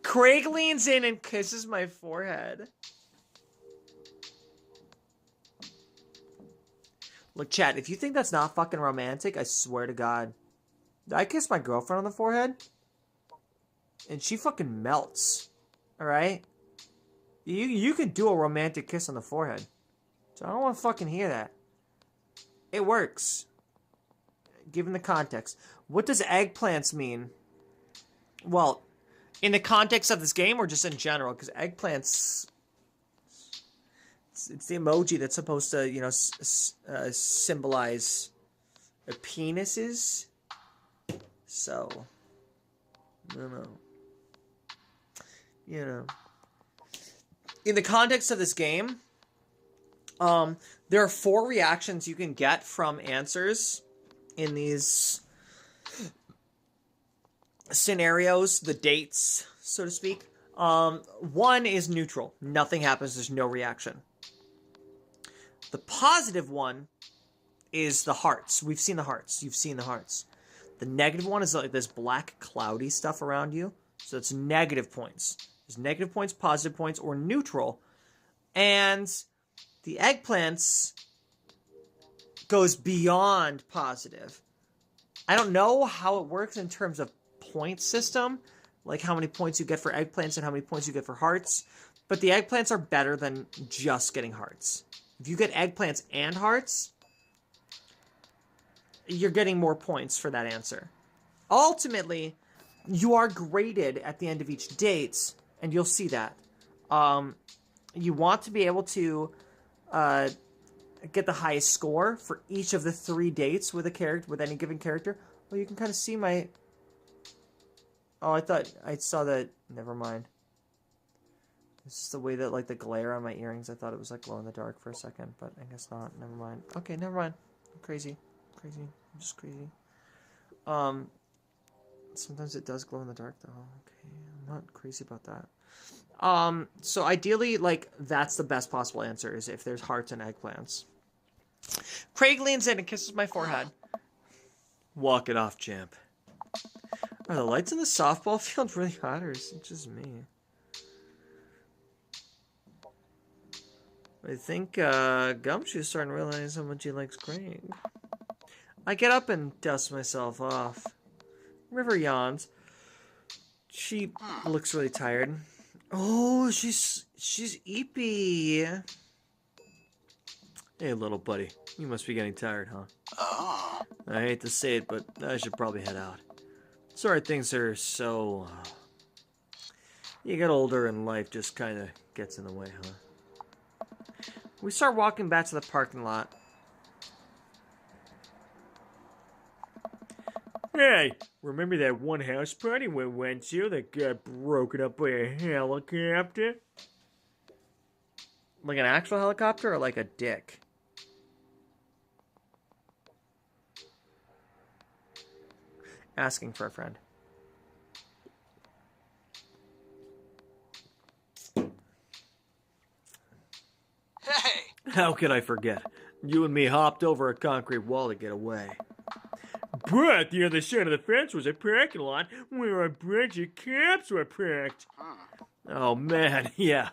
Craig leans in and kisses my forehead. Look, chat, if you think that's not fucking romantic, I swear to God. I kissed my girlfriend on the forehead, and she fucking melts. Alright? You can do a romantic kiss on the forehead. So I don't want to fucking hear that. It works. Given the context. What does eggplants mean? Well, in the context of this game or just in general? Because eggplants... It's the emoji that's supposed to, you know, symbolize penises. So, I don't know. You know. In the context of this game, there are 4 reactions you can get from answers in these scenarios, the dates, so to speak. 1 is neutral. Nothing happens. There's no reaction. The positive one is the hearts. We've seen the hearts. You've seen the hearts. The negative one is like this black cloudy stuff around you. So it's negative points. There's negative points, positive points, or neutral. And the eggplants goes beyond positive. I don't know how it works in terms of point system, like how many points you get for eggplants and how many points you get for hearts, but the eggplants are better than just getting hearts. If you get eggplants and hearts, you're getting more points for that answer. Ultimately, you are graded at the end of each date, and you'll see that. You want to be able to get the highest score for each of the 3 dates with a character, with any given character. Oh, you can kind of see my... Oh, I thought I saw that. Never mind. It's just the way that, like, the glare on my earrings, I thought it was, like, glow in the dark for a second, but I guess not. Never mind. Okay, never mind. I'm crazy. Crazy. I'm just crazy. Sometimes it does glow in the dark, though. Okay, I'm not crazy about that. So ideally, like, that's the best possible answer, is if there's hearts and eggplants. Craig leans in and kisses my forehead. Walk it off, champ. Are the lights in the softball field really hot, or is it just me? I think Gumshoe's starting to realize how much he likes Craig. I get up and dust myself off. River yawns. She looks really tired. Oh, she's eepy. Hey, little buddy. You must be getting tired, huh? Oh. I hate to say it, but I should probably head out. Sorry things are so... You get older and life just kind of gets in the way, huh? We start walking back to the parking lot. Hey, remember that one house party we went to that got broken up by a helicopter? Like an actual helicopter or like a dick? Asking for a friend. Hey. How could I forget? You and me hopped over a concrete wall to get away. But the other side of the fence was a parking lot where a bunch of cops were parked. Oh man, yeah.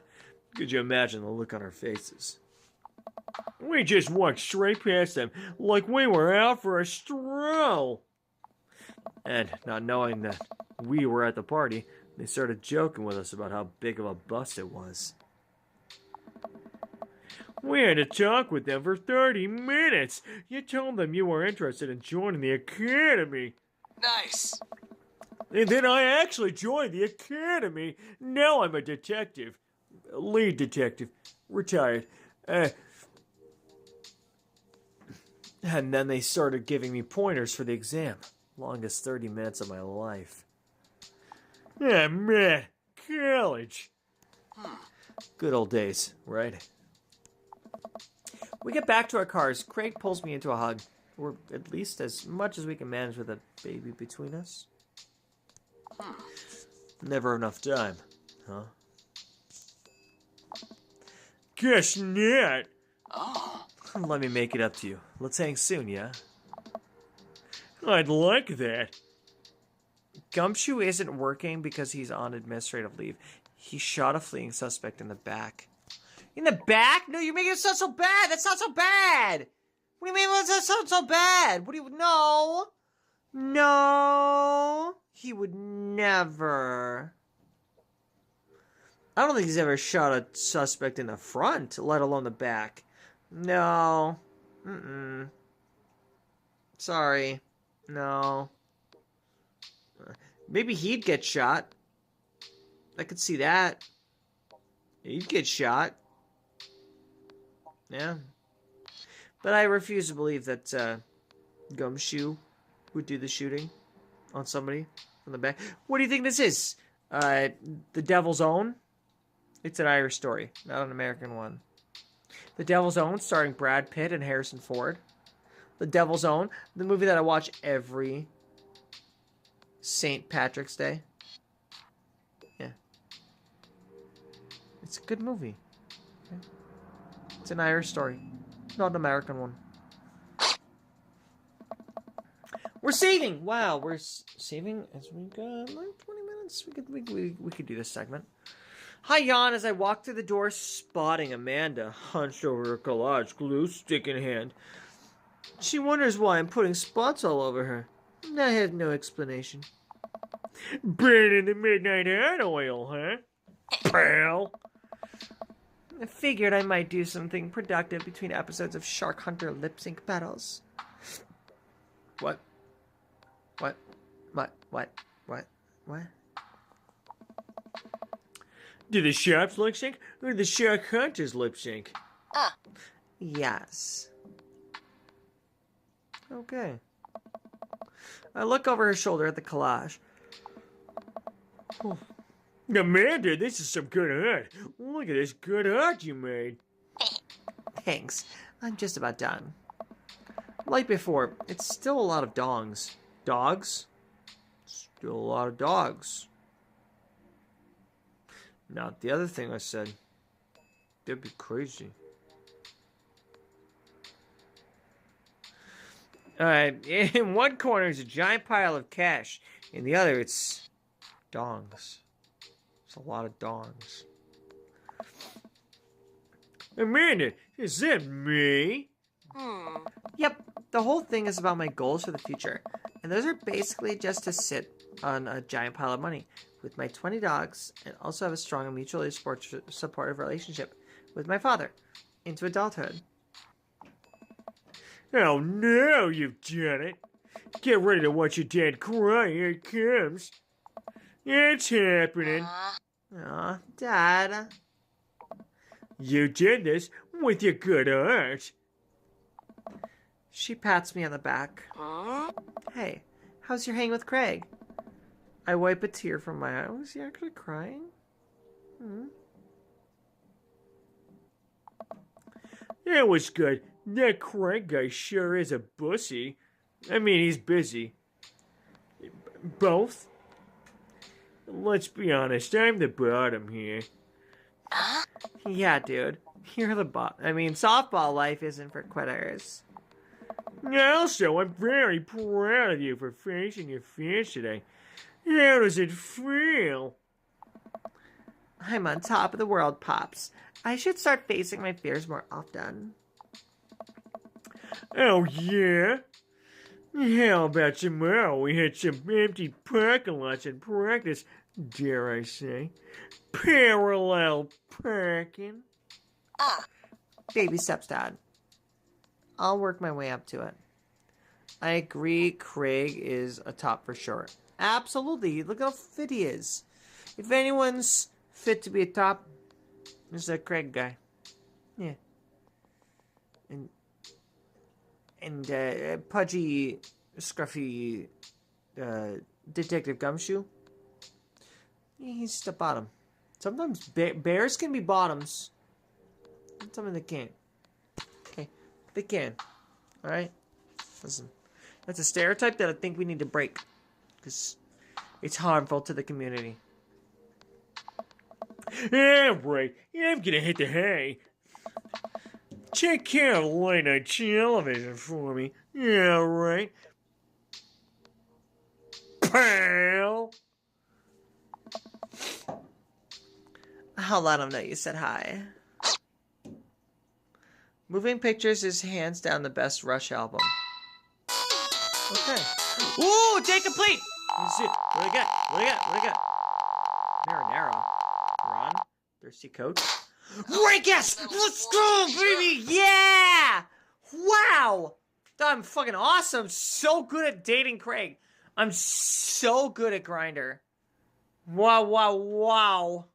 Could you imagine the look on our faces? We just walked straight past them like we were out for a stroll. And not knowing that we were at the party, they started joking with us about how big of a bust it was. We had to talk with them for 30 minutes. You told them you were interested in joining the academy. Nice. And then I actually joined the academy. Now I'm a detective. Lead detective. Retired. And then they started giving me pointers for the exam. Longest 30 minutes of my life. Ah, man. College. Good old days, right? We get back to our cars. Craig pulls me into a hug. Or at least as much as we can manage with a baby between us. Never enough time, huh? Guess not. Oh. Let me make it up to you. Let's hang soon, yeah? I'd like that. Gumshoe isn't working because he's on administrative leave. He shot a fleeing suspect in the back. In the back? No, you're making it sound so bad. That's not so bad. What do you mean that sounds so bad? What do you... No. No. He would never. I don't think he's ever shot a suspect in the front, let alone the back. No. Mm-mm. Sorry. No. Maybe he'd get shot. I could see that. He'd get shot. Yeah. But I refuse to believe that Gumshoe would do the shooting on somebody from the back. What do you think this is? The Devil's Own? It's an Irish story, not an American one. The Devil's Own, starring Brad Pitt and Harrison Ford. The Devil's Own, the movie that I watch every St. Patrick's Day. Yeah. It's a good movie. Okay. It's an Irish story, not an American one. We're saving! Wow, we're saving as we got like 20 minutes. We could do this segment. Hi, yawn as I walk through the door, spotting Amanda hunched over her collage, glue stick in hand. She wonders why I'm putting spots all over her. I have no explanation. Burning the midnight hot oil, huh? Pal. I figured I might do something productive between episodes of Shark Hunter lip sync battles. What? What? What? What? What? What? Do the sharps lip sync or the shark hunters lip sync? Yes. Okay. I look over her shoulder at the collage. Amanda, this is some good art. Look at this good art you made. Thanks. I'm just about done. Like before, it's still a lot of dongs. Dogs? Still a lot of dogs. Not the other thing I said. That'd be crazy. Alright, in one corner is a giant pile of cash. In the other, it's dongs. It's a lot of dongs. Amanda, is that me? Yep, the whole thing is about my goals for the future. And those are basically just to sit on a giant pile of money with my 20 dogs and also have a strong and mutually supportive relationship with my father into adulthood. Oh no, you've done it. Get ready to watch your dad cry. Here it comes. It's happening. Aw, Dad. You did this with your good art. She pats me on the back. Hey, how's your hang with Craig? I wipe a tear from my eye. Was he actually crying? That was good. That Craig guy sure is a bussy. I mean, he's busy. Both? Let's be honest, I'm the bottom here. Yeah, dude. You're the softball life isn't for quitters. Also, I'm very proud of you for facing your fears today. How does it feel? I'm on top of the world, Pops. I should start facing my fears more often. Oh, yeah? How about tomorrow we hit some empty parking lots and practice, dare I say, parallel parking? Baby steps, Dad. I'll work my way up to it. I agree Craig is a top for sure. Absolutely. Look how fit he is. If anyone's fit to be a top, it's that Craig guy. Yeah. And pudgy, scruffy Detective Gumshoe. Yeah, he's the bottom. Sometimes bears can be bottoms. Sometimes they can't. Okay, they can. All right. Listen, that's a stereotype that I think we need to break because it's harmful to the community. Yeah, right. I'm gonna hit the hay. Check out late night television for me. Yeah, right. Pal! I'll let him know you said hi. Moving Pictures is hands down the best Rush album. Okay. Ooh, day complete! Let's see. What do we got? What do we got? What do we got? Marinara. Ron. Thirsty Coach. Great guess! Let's go, baby! Yeah! Wow! I'm fucking awesome. So good at dating Craig. I'm so good at Grindr. Wow, wow, wow.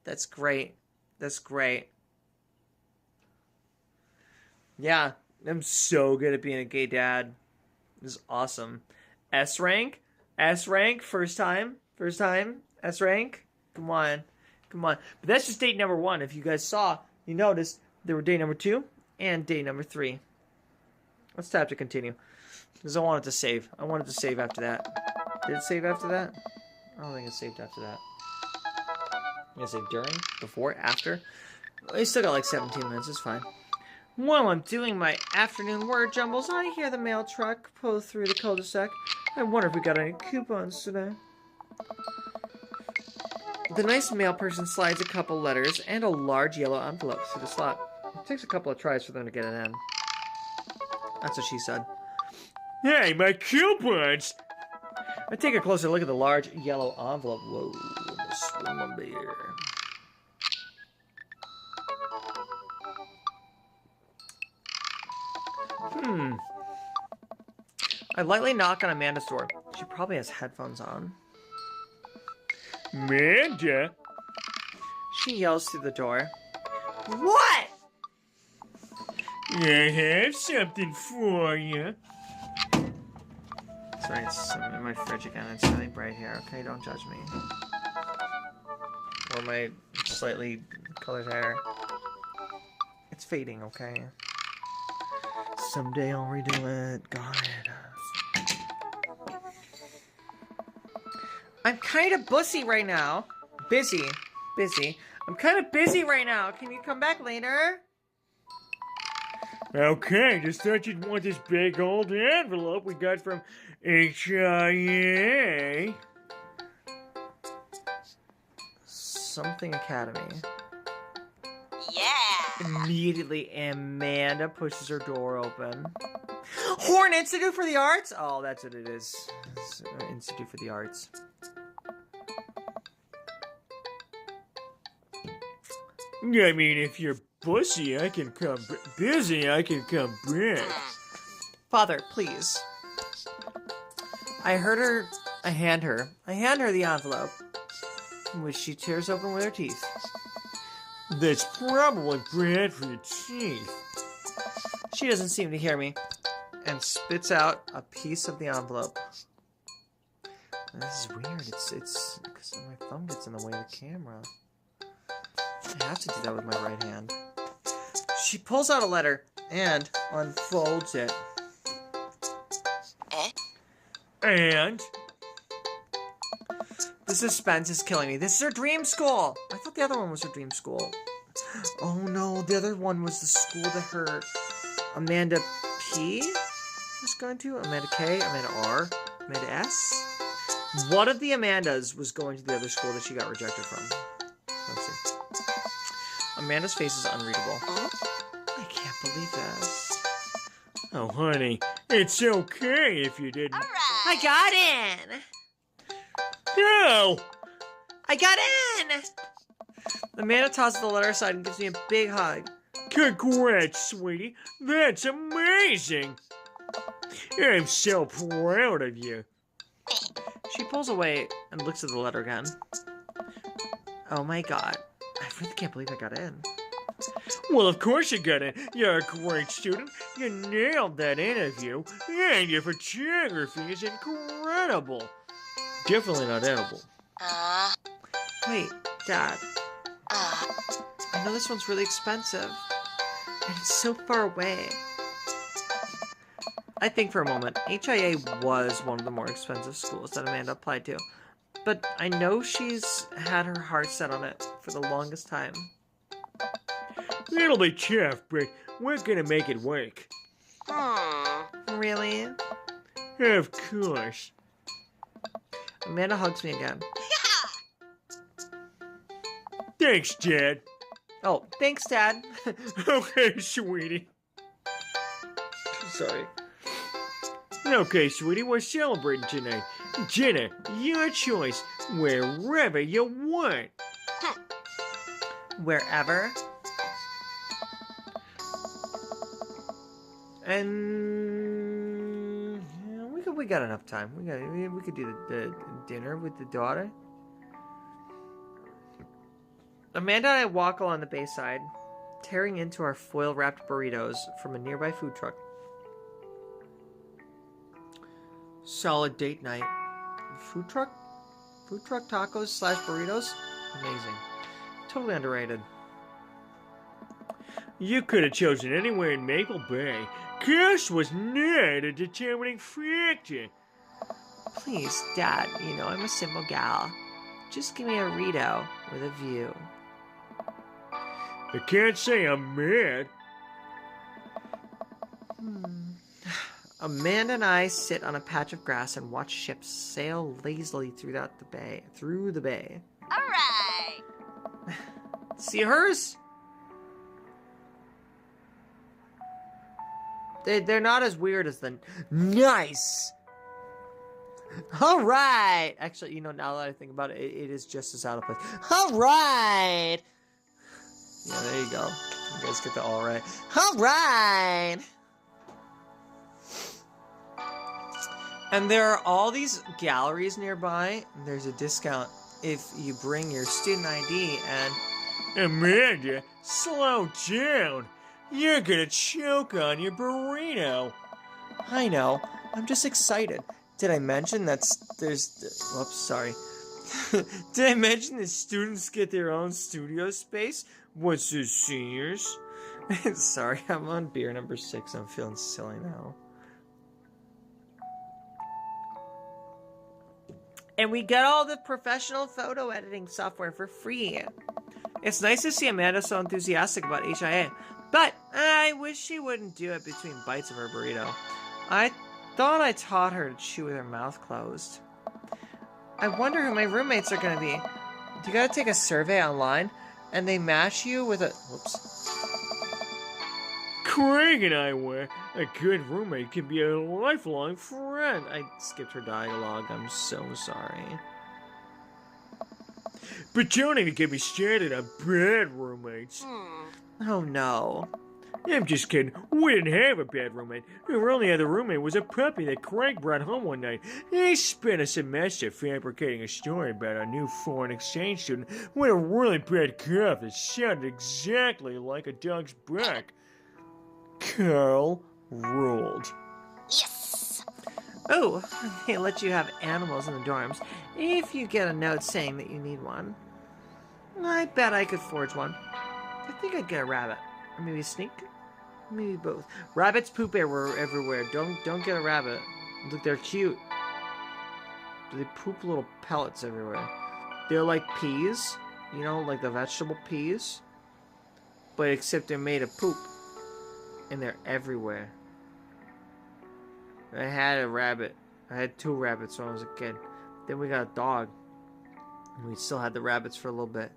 That's great. That's great. Yeah, I'm so good at being a gay dad. This is awesome. S rank? S rank? First time? First time? S rank? Come on. Come on. But that's just date number 1. If you guys saw, you noticed there were date number 2 and date number 3. Let's tap to continue. Because I wanted to save. I wanted to save after that. Did it save after that? I don't think it saved after that. I'm going to say during, before, after. We still got like 17 minutes. It's fine. While I'm doing my afternoon word jumbles, I hear the mail truck pull through the cul-de-sac. I wonder if we got any coupons today. The nice mail person slides a couple letters and a large yellow envelope through the slot. It takes a couple of tries for them to get it in. That's what she said. Hey, my coupons! I take a closer look at the large yellow envelope. Whoa, this one beer. I lightly knock on Amanda's door. She probably has headphones on. Amanda? She yells through the door. What? I have something for you. Sorry, it's in my fridge again. It's really bright here. Okay, don't judge me. or my slightly colored hair. It's fading, okay? Someday I'll redo it. God. I'm kind of bussy right now. Busy. I'm kind of busy right now. Can you come back later? Okay, just thought you'd want this big old envelope we got from Hiii. Something Academy. Yeah. Immediately, Amanda pushes her door open. Horn Institute for the Arts? Oh, that's what it is. It's Institute for the Arts. I mean, if you're busy, I can come. Busy, I can come back. Father, please. I hand her the envelope, which she tears open with her teeth. That's probably bad for your teeth. She doesn't seem to hear me, and spits out a piece of the envelope. This is weird. It's because my thumb gets in the way of the camera. I have to do that with my right hand. She pulls out a letter and unfolds it. And The suspense is killing me. This is her dream school. I thought the other one was her dream school. Oh no, the other one was the school that her Amanda P was going to. Amanda K, Amanda R, Amanda S. One of the Amandas was going to the other school that she got rejected from. Let's see. Amanda's face is unreadable. I can't believe this. oh, honey, it's okay if you didn't. I got in! No! I got in! Amanda tosses the letter aside and gives me a big hug. Congrats, sweetie. That's amazing. I'm so proud of you. She pulls away and looks at the letter again. Oh my god. I really can't believe I got in. Well, of course you got it. You're a great student. You nailed that interview. And your photography is incredible. Definitely not edible. Wait, Dad. I know this one's really expensive. And it's so far away. I think for a moment, HIA was one of the more expensive schools that Amanda applied to. But I know she's had her heart set on it for the longest time. It'll be tough, but we're gonna make it work. Really? Of course. Amanda hugs me again. Thanks, Dad. Oh, thanks, Dad. Okay, sweetie. Sorry. Okay, sweetie, we're celebrating tonight. Dinner, your choice, wherever you want. Wherever. And yeah, we got enough time. We could do the dinner with the daughter. Amanda and I walk along the bayside, tearing into our foil-wrapped burritos from a nearby food truck. Solid date night. Food truck tacos / burritos? Amazing. Totally underrated. You could have chosen anywhere in Maple Bay. Cost was not a determining factor. Please, Dad, you know I'm a simple gal. Just give me a Rito with a view. I can't say I'm mad. Amanda and I sit on a patch of grass and watch ships sail lazily through the bay. Alright. See hers? They're not as weird as the nice. All right. Actually, you know, now that I think about it, it is just as out of place. All right. Yeah, there you go. You guys get the all right. All right. And there are all these galleries nearby. There's a discount if you bring your student ID and... Amanda, slow down. You're gonna choke on your burrito. I know. I'm just excited. Did I mention there's... Oops, sorry. Did I mention that students get their own studio space? What's this, seniors? Sorry, I'm on beer number 6. I'm feeling silly now. And we get all the professional photo editing software for free. It's nice to see Amanda so enthusiastic about HIA, but I wish she wouldn't do it between bites of her burrito. I thought I taught her to chew with her mouth closed. I wonder who my roommates are going to be. You gotta take a survey online, and they match you with a... Whoops. Craig and I were. A good roommate can be a lifelong friend. I skipped her dialogue. I'm so sorry. But don't even get me started on bad roommates. Oh no. I'm just kidding. We didn't have a bad roommate. Our only other roommate was a puppy that Craig brought home one night. He spent a semester fabricating a story about a new foreign exchange student with a really bad cough that sounded exactly like a dog's bark. Carl ruled. Oh, they let you have animals in the dorms if you get a note saying that you need one. I bet I could forge one. I think I'd get a rabbit. Or maybe a snake. Maybe both. Rabbits poop everywhere. Don't get a rabbit. Look, they're cute. They poop little pellets everywhere. They're like peas. You know, like the vegetable peas. But except they're made of poop. And they're everywhere. I had a rabbit. I had 2 rabbits when I was a kid. Then we got a dog. And we still had the rabbits for a little bit.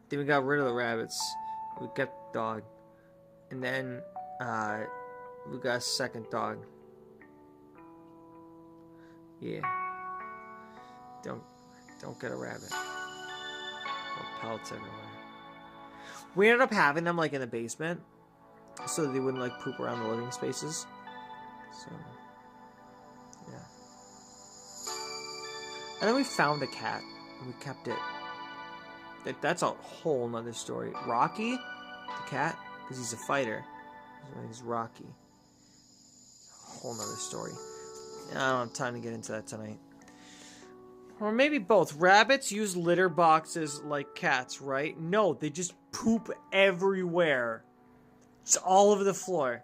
Then we got rid of the rabbits. We kept the dog. And then we got a second dog. Yeah. Don't get a rabbit. Little pellets everywhere. We ended up having them like in the basement. So they wouldn't like poop around the living spaces. So yeah. And then we found a cat and we kept it. That's a whole nother story. Rocky, the cat, because he's a fighter. He's Rocky. A whole nother story. I don't have time to get into that tonight. Or maybe both. Rabbits use litter boxes like cats, right? No, they just poop everywhere. It's all over the floor.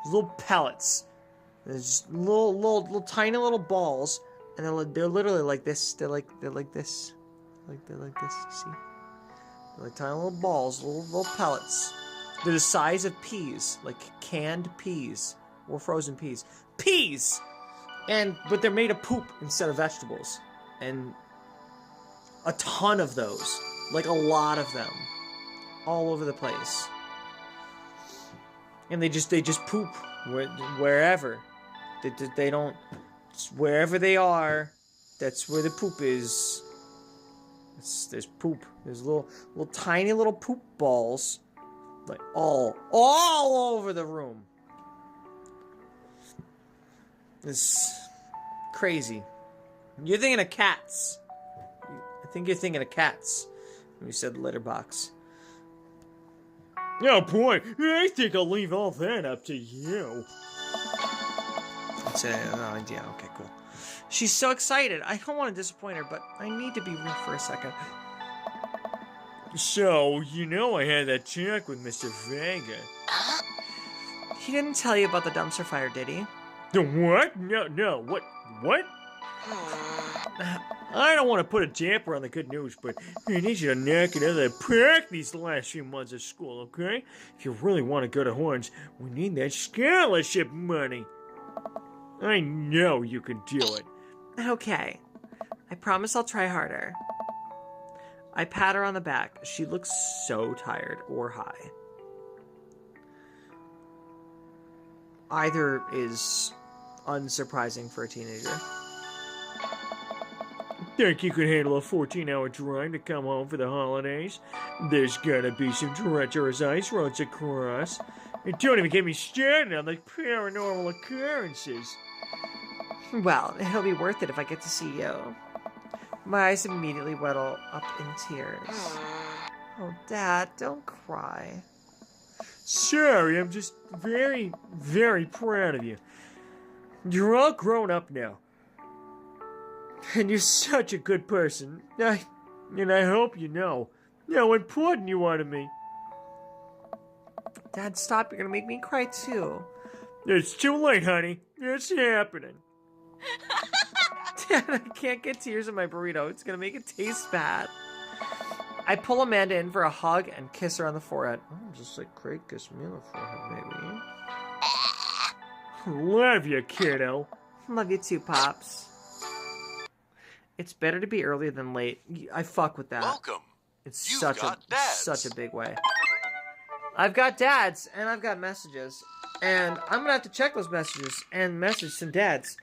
Little pellets. There's just little tiny little balls, and they're literally like this. They're like this. They're like this. See? They're like tiny little balls, little pellets. They're the size of peas, like canned peas or frozen peas. Peas, but they're made of poop instead of vegetables, and a ton of those, like a lot of them, all over the place. And they just poop wherever. They don't. Wherever they are, that's where the poop is. There's poop. There's little tiny little poop balls, like all over the room. It's crazy. You're thinking of cats. I think you're thinking of cats when you said litter box. Oh boy, I think I'll leave all that up to you. Yeah, okay, cool. She's so excited. I don't want to disappoint her, but I need to be rude for a second. So, I had that talk with Mr. Vega. He didn't tell you about the dumpster fire, did he? The what? No, what? I don't want to put a damper on the good news, but I need you to knock it out of the park these last few months of school, okay? If you really want to go to Horns, we need that scholarship money. I know you can do it. Okay. I promise I'll try harder. I pat her on the back. She looks so tired or high. Either is unsurprising for a teenager. Think you could handle a 14-hour drive to come home for the holidays? There's gonna be some treacherous ice roads to cross. And don't even get me started on the paranormal occurrences. Well, it'll be worth it if I get to see you. My eyes immediately wettle up in tears. Oh, Dad, don't cry. Sorry, I'm just very, very proud of you. You're all grown up now. And you're such a good person. And I hope you know how important you are to me. Dad, stop. You're gonna make me cry too. It's too late, honey. It's happening. Dad, I can't get tears in my burrito. It's gonna make it taste bad. I pull Amanda in for a hug and kiss her on the forehead. Oh, just like Craig kissed me on the forehead, baby. Love you, kiddo. Love you too, Pops. It's better to be early than late. I fuck with that. Welcome. It's You've such got dads. such a big way. I've got dads and I've got messages. And I'm gonna have to check those messages and message some dads.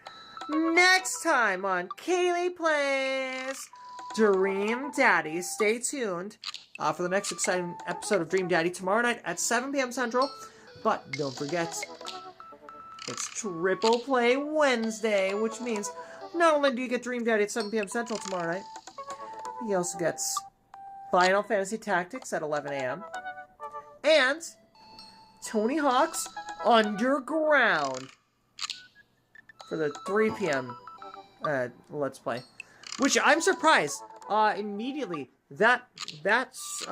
Next time on Kayleigh Plays Dream Daddy. Stay tuned for the next exciting episode of Dream Daddy tomorrow night at 7 p.m. Central. But don't forget, it's Triple Play Wednesday, which means not only do you get Dream Daddy at 7 p.m. Central tomorrow night, he also gets Final Fantasy Tactics at 11 a.m. and Tony Hawk's Underground for the 3 p.m. Let's Play. Which I'm surprised. Immediately, that's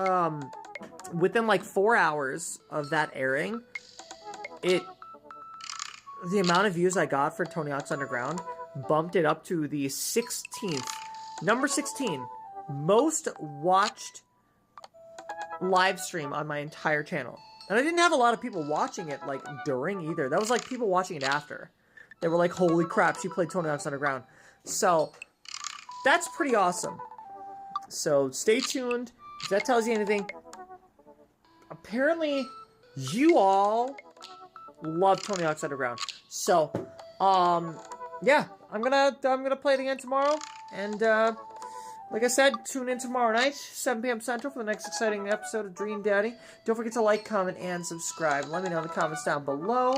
within like 4 hours of that airing, the amount of views I got for Tony Hawk's Underground bumped it up to the 16th, number 16 most watched live stream on my entire channel. And I didn't have a lot of people watching it like during either. That was like people watching it after. They were like, holy crap, she played Tony Hawk's Underground. So that's pretty awesome. So stay tuned. If that tells you anything, apparently you all love Tony Hawk's Underground. So, yeah, I'm gonna play it again tomorrow. And like I said, tune in tomorrow night, 7 p.m. Central, for the next exciting episode of Dream Daddy. Don't forget to like, comment, and subscribe. Let me know in the comments down below.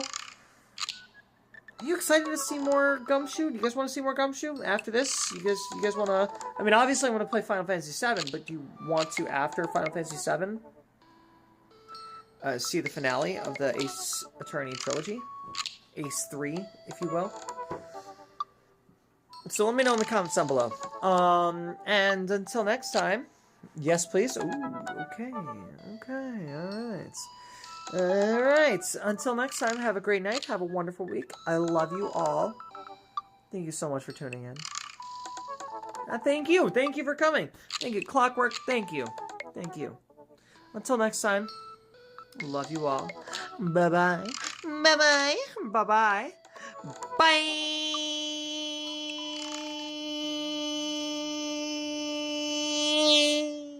Are you excited to see more Gumshoe? Do you guys want to see more Gumshoe after this? You guys want to... I mean, obviously I want to play Final Fantasy VII, but do you want to, after Final Fantasy VII, see the finale of the Ace Attorney trilogy? Ace 3, if you will. So let me know in the comments down below. And until next time... Yes, please? Ooh, okay, alright. Alright, until next time, have a great night, have a wonderful week. I love you all. Thank you so much for tuning in. Thank you for coming. Thank you, Clockwork, thank you. Until next time, love you all. Bye-bye. Bye-bye. Bye-bye. Bye.